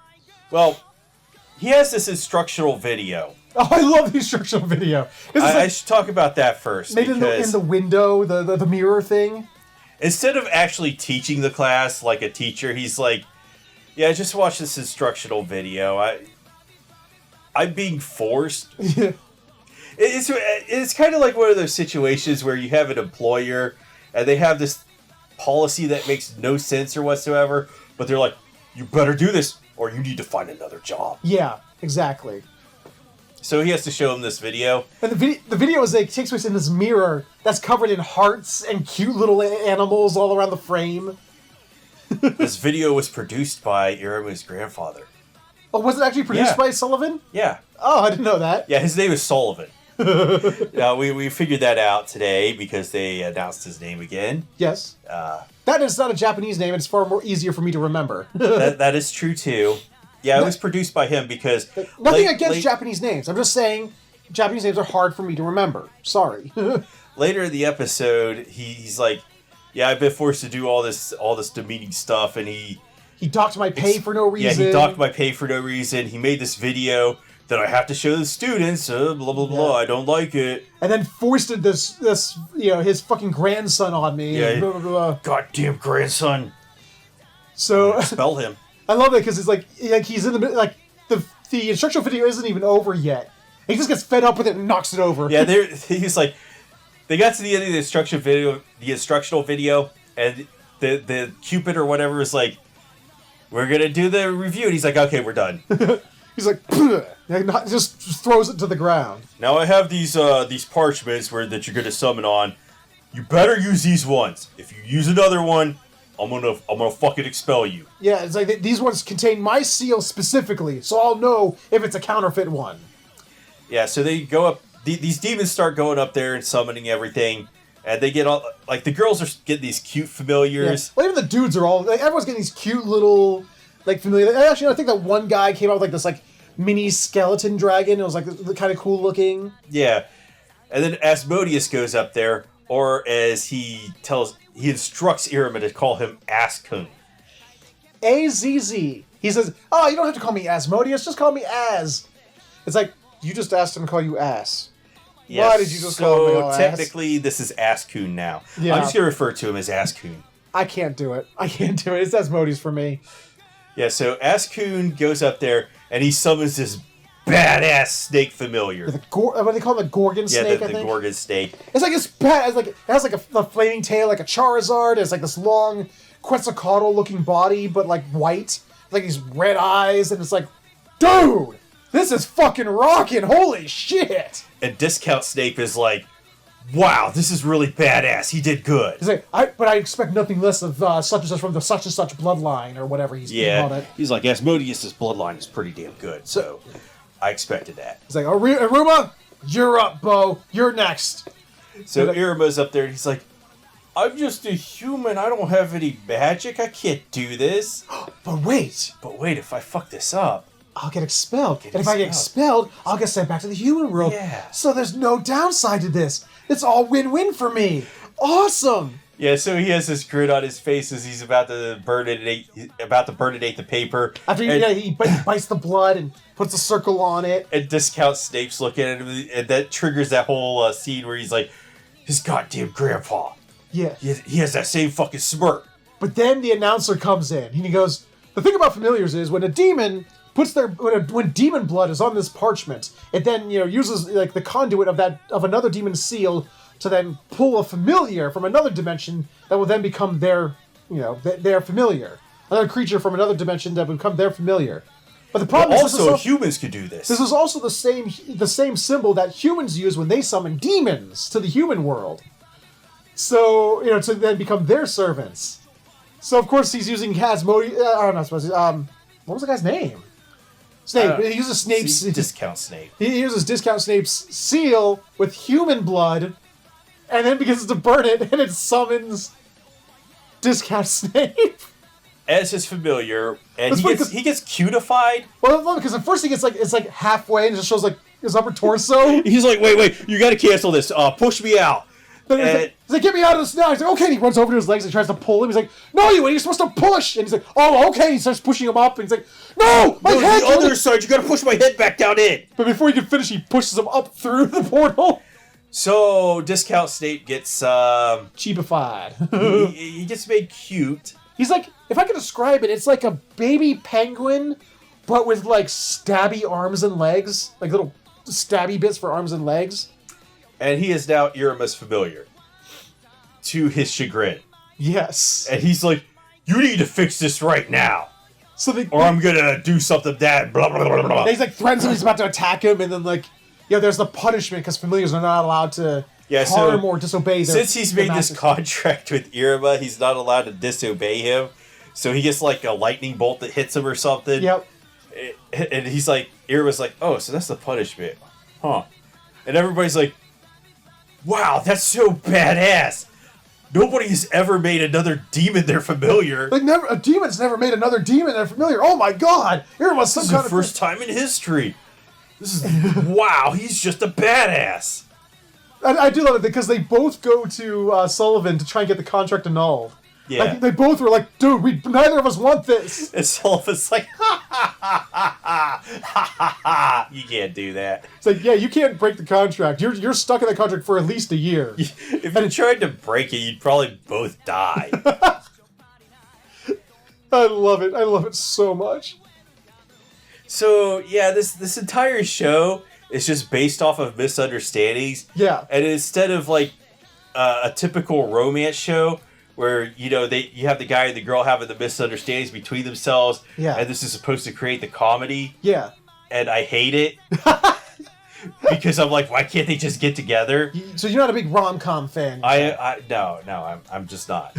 Well, he has this instructional video. Oh, I love the instructional video. I should talk about that first. Made in the window, the mirror thing. Instead of actually teaching the class like a teacher, he's like, yeah, just watch this instructional video. I'm being forced. Yeah. It's kind of like one of those situations where you have an employer and they have this policy that makes no sense or whatsoever, but they're like, you better do this or you need to find another job. Yeah, exactly. So he has to show him this video. And the video takes place in this mirror that's covered in hearts and cute little animals all around the frame. This video was produced by Irma's grandfather. Oh, was it actually produced by Sullivan? Yeah. Oh, I didn't know that. Yeah, his name is Sullivan. We figured that out today because they announced his name again. Yes. That is not a Japanese name. It's far more easier for me to remember. that is true, too. Yeah, it was produced by him because... Nothing against Japanese names. I'm just saying Japanese names are hard for me to remember. Sorry. Later in the episode, he's like, yeah, I've been forced to do all this demeaning stuff, and he docked my pay for no reason. Yeah, he docked my pay for no reason. He made this video that I have to show the students, blah, blah, blah, I don't like it. And then foisted this his fucking grandson on me. Yeah, blah, blah, blah. Goddamn grandson. So... Expel him. I love it because it's like he's in the middle, like the instructional video isn't even over yet. He just gets fed up with it and knocks it over. Yeah, he's like, they got to the end of the instructional video, and the Cupid or whatever is like, we're gonna do the review, and he's like, okay, we're done. He's like, and just throws it to the ground. Now I have these parchments that you're gonna summon on. You better use these ones. If you use another one, I'm gonna fucking expel you. Yeah, it's like these ones contain my seal specifically, so I'll know if it's a counterfeit one. Yeah, so they go up. These demons start going up there and summoning everything, and they get all like the girls are getting these cute familiars. Yeah. Well, even the dudes are all like everyone's getting these cute little like familiar. Actually, I think that one guy came out with like this like mini skeleton dragon. It was like kind of cool looking. Yeah, and then Asmodeus goes up there, or as he instructs Irma to call him Askun. A-Z-Z. He says, oh, you don't have to call me Asmodeus, just call me Az. It's like, you just asked him to call you Ass. Yes, why did you just call me all technically, this is Askun now. Yeah. I'm just going to refer to him as Askun. I can't do it. It's Asmodeus for me. Yeah, so Askun goes up there, and he summons this badass snake familiar. What do they call it? The Gorgon snake, I think? The Gorgon snake. It's like this bad. It has like a flaming tail, like a Charizard. It's like this long Quetzalcoatl-looking body, but like white. Like these red eyes, and it's like, dude, this is fucking rocking. Holy shit! And Discount Snape is like, wow, this is really badass. He did good. He's like, but I expect nothing less of such and such from the such and such bloodline or whatever he's called it. He's like, Asmodeus' bloodline is pretty damn good, so I expected that. He's like, Aruma, you're up, Bo. You're next. So Irma's up there, and he's like, I'm just a human. I don't have any magic. I can't do this. But wait, if I fuck this up, I'll get expelled. If I get expelled, I'll get sent back to the human world. Yeah. So there's no downside to this. It's all win-win for me. Awesome. Yeah, so he has this grin on his face as he's about to burninate the paper. After he bites the blood and puts a circle on it. And Discount Snape's looking at him, and that triggers that whole scene where he's like, his goddamn grandpa. Yeah. He has that same fucking smirk. But then the announcer comes in, and he goes, the thing about familiars is when a demon puts when demon blood is on this parchment, it then, uses like the conduit of another demon's seal to then pull a familiar from another dimension that will then become their familiar. Another creature from another dimension that will become their familiar. But the problem is also humans could do this. This is also the same symbol that humans use when they summon demons to the human world. So, to then become their servants. So, of course, he's using Asmodeus. I'm not supposed to. What was the guy's name? Snape. He uses Snape's. Discount Snape. He uses Discount Snape's seal with human blood, and then begins to burn it, and it summons Discount Snape as his familiar, and he gets cutified. Well, because at first it's like halfway, and it just shows like his upper torso. He's like, wait, you got to cancel this. Push me out. He's like, get me out of this now. He's like, okay. And he runs over to his legs and tries to pull him. He's like, no, you're supposed to push. And he's like, oh, okay. He starts pushing him up. And he's like, no, my head. The other side, you got to push my head back down in. But before he can finish, he pushes him up through the portal. So Discount Snape gets cheapified. he gets made cute. He's like, if I could describe it, it's like a baby penguin, but with like stabby arms and legs, like little stabby bits for arms and legs. And he is now Irima's familiar, to his chagrin. Yes. And he's like, you need to fix this right now. Or I'm going to do something that blah, blah, blah, blah. He's like threatens him, he's about to attack him, and then like, there's the punishment, because familiars are not allowed to harm or disobey their Since he's made this contract with Irima, he's not allowed to disobey him. So he gets like a lightning bolt that hits him or something. Yep. And he's like, Irima's like, oh, so that's the punishment. Huh. And everybody's like, wow, that's so badass. Nobody has ever made another demon their familiar. Like a demon's never made another demon their familiar. Oh my god! This is the first time in history. This is wow. He's just a badass. I do love it because they both go to Sullivan to try and get the contract annulled. Yeah. Like, they both were like, dude, neither of us want this. And Sullivan's like, ha, you can't do that. It's like, yeah, you can't break the contract. You're stuck in the contract for at least a year. If you tried to break it, you'd probably both die. I love it. I love it so much. So, yeah, this entire show is just based off of misunderstandings. Yeah. And instead of, like, a typical romance show where, you have the guy and the girl having the misunderstandings between themselves. Yeah. And this is supposed to create the comedy. Yeah. And I hate it. Because I'm like, why can't they just get together? So you're not a big rom-com fan? No, I'm just not.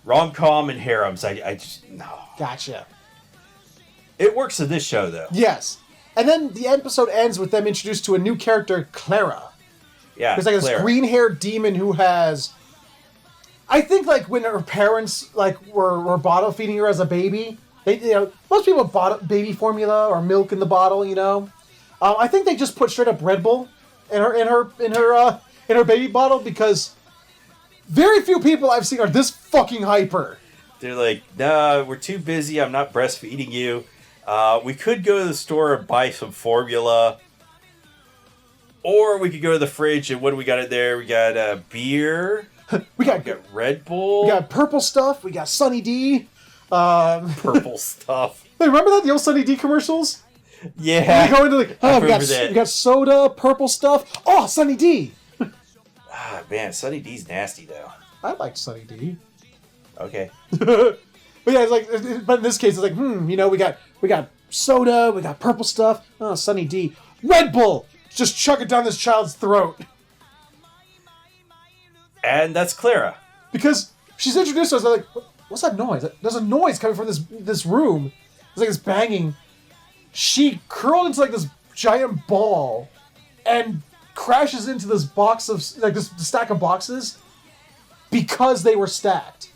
Rom-com and harems, I just, no. Gotcha. It works in this show, though. Yes. And then the episode ends with them introduced to a new character, Clara. Yeah, there's like this green-haired demon who has... I think like when her parents like were bottle feeding her as a baby, most people bought baby formula or milk in the bottle, I think they just put straight up Red Bull in her baby bottle because very few people I've seen are this fucking hyper. They're like, nah, we're too busy. I'm not breastfeeding you. We could go to the store and buy some formula. Or we could go to the fridge and what do we got in there? We got beer. we got Red Bull. We got purple stuff. We got Sunny D. Purple stuff. Hey, remember that? The old Sunny D commercials? Yeah. We go into we got soda, purple stuff. Oh, Sunny D. Man, Sunny D's nasty though. I like Sunny D. Okay. But yeah, but in this case, it's like, we got soda, we got purple stuff. Oh, Sunny D. Red Bull. Just chuck it down this child's throat. And that's Clara. Because she's introduced us, like, what's that noise? There's a noise coming from this room. It's like this banging. She curled into like this giant ball and crashes into this box of like this stack of boxes because they were stacked.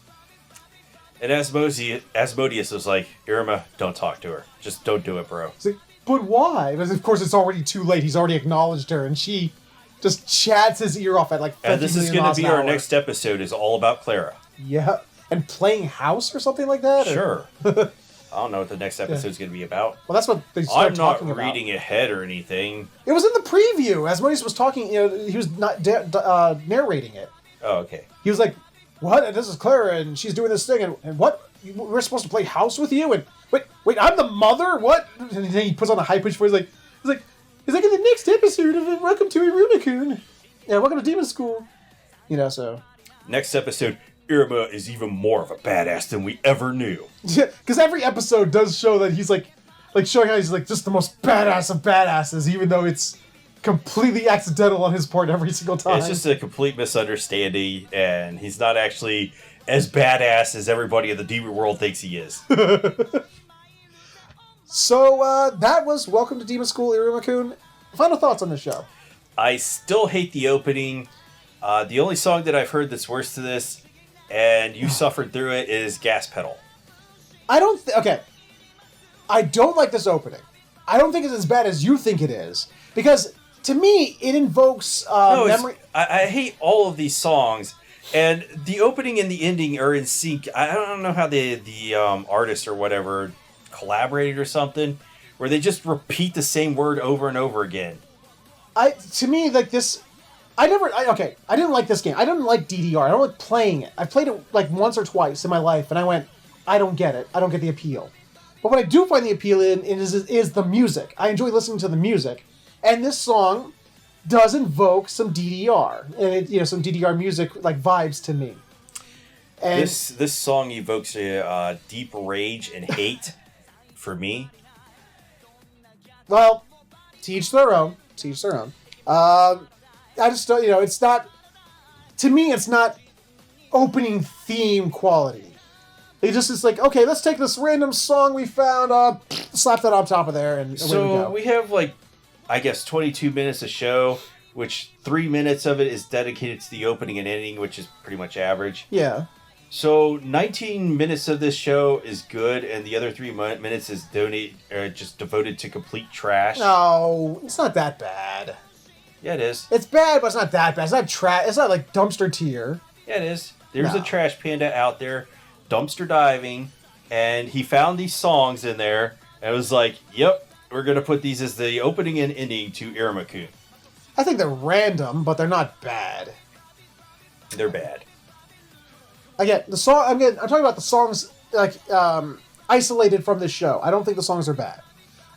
And Asmodeus was like, Irma, don't talk to her. Just don't do it, bro. It's like, but why? Because of course it's already too late. He's already acknowledged her, and she just chats his ear off at like 50 And this is going to be our next episode. Is all about Clara. Yeah, and playing house or something like that. Sure. I don't know what the next episode's going to be about. Well, that's what they started talking about. I'm not reading ahead or anything. It was in the preview. Asmodeus was talking. He was not narrating it. Oh, okay. He was like, "What? And this is Clara, and she's doing this thing, and what? We're supposed to play house with you? And wait, I'm the mother? What?" And then he puts on a high pitched voice, like, he's like, in the next episode of Welcome to Iruma-kun. Yeah, welcome to Demon School. So. Next episode, Iruma is even more of a badass than we ever knew. Yeah, because every episode does show that he's like showing how he's like just the most badass of badasses, even though it's completely accidental on his part every single time. It's just a complete misunderstanding, and he's not actually as badass as everybody in the demon world thinks he is. So, that was Welcome to Demon School, Iruma-kun. Final thoughts on the show? I still hate the opening. The only song that I've heard that's worse to this, and you suffered through it, is Gas Pedal. Okay. I don't like this opening. I don't think it's as bad as you think it is. Because, to me, it invokes memory... I hate all of these songs, and the opening and the ending are in sync. I don't know how the artist or whatever collaborated or something, where they just repeat the same word over and over again. To me, like this... I didn't like this game. I didn't like DDR. I don't like playing it. I played it like once or twice in my life, and I went, I don't get it. I don't get the appeal. But what I do find the appeal in is the music. I enjoy listening to the music. And this song does invoke some DDR. And some DDR music like vibes to me. And this song evokes a deep rage and hate for me. Well, to each their own. To each their own. I just don't, it's not, to me, it's not opening theme quality. It's like, okay, let's take this random song we found, slap that on top of there, and away we go. We have, I guess, 22 minutes of show, which 3 minutes of it is dedicated to the opening and ending, which is pretty much average. Yeah. So 19 minutes of this show is good, and the other 3 minutes is just devoted to complete trash. No, it's not that bad. Yeah, it is. It's bad, but it's not that bad. It's not trash. It's not like dumpster tier. Yeah, it is. There's a trash panda out there, dumpster diving, and he found these songs in there, and it was like, yep, we're going to put these as the opening and ending to Iruma-kun. I think they're random, but they're not bad. They're bad. Again, the song. I'm talking about the songs isolated from this show. I don't think the songs are bad.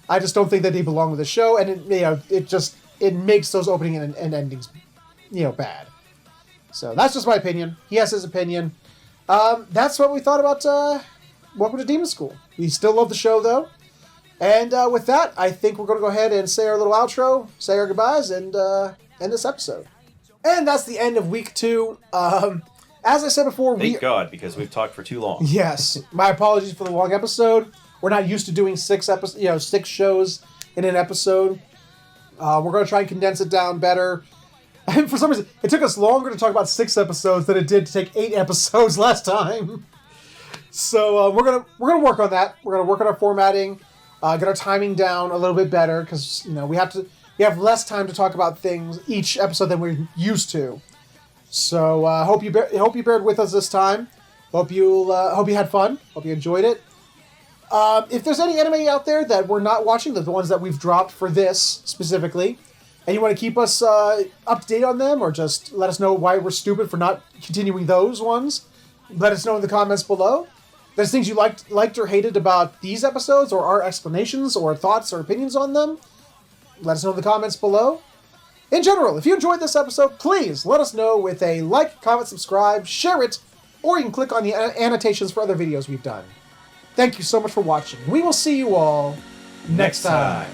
I just don't think that they belong with the show, and it makes those opening and endings, bad. So that's just my opinion. He has his opinion. That's what we thought about Welcome to Demon School. We still love the show, though. And with that, I think we're going to go ahead and say our little outro, say our goodbyes, and end this episode. And that's the end of week 2. As I said before, Thank God, because we've talked for too long. Yes. My apologies for the long episode. We're not used to doing 6 shows in an episode. We're going to try and condense it down better. And for some reason, it took us longer to talk about 6 episodes than it did to take 8 episodes last time. So we're gonna work on that. We're gonna work on our formatting, get our timing down a little bit better because we have less time to talk about things each episode than we're used to. So hope you bared with us this time. Hope you had fun. Hope you enjoyed it. If there's any anime out there that we're not watching, the ones that we've dropped for this specifically, and you want to keep us up to date on them, or just let us know why we're stupid for not continuing those ones, let us know in the comments below. If there's things you liked or hated about these episodes, or our explanations, or thoughts or opinions on them, let us know in the comments below. In general, if you enjoyed this episode, please let us know with a like, comment, subscribe, share it, or you can click on the annotations for other videos we've done. Thank you so much for watching. We will see you all next time.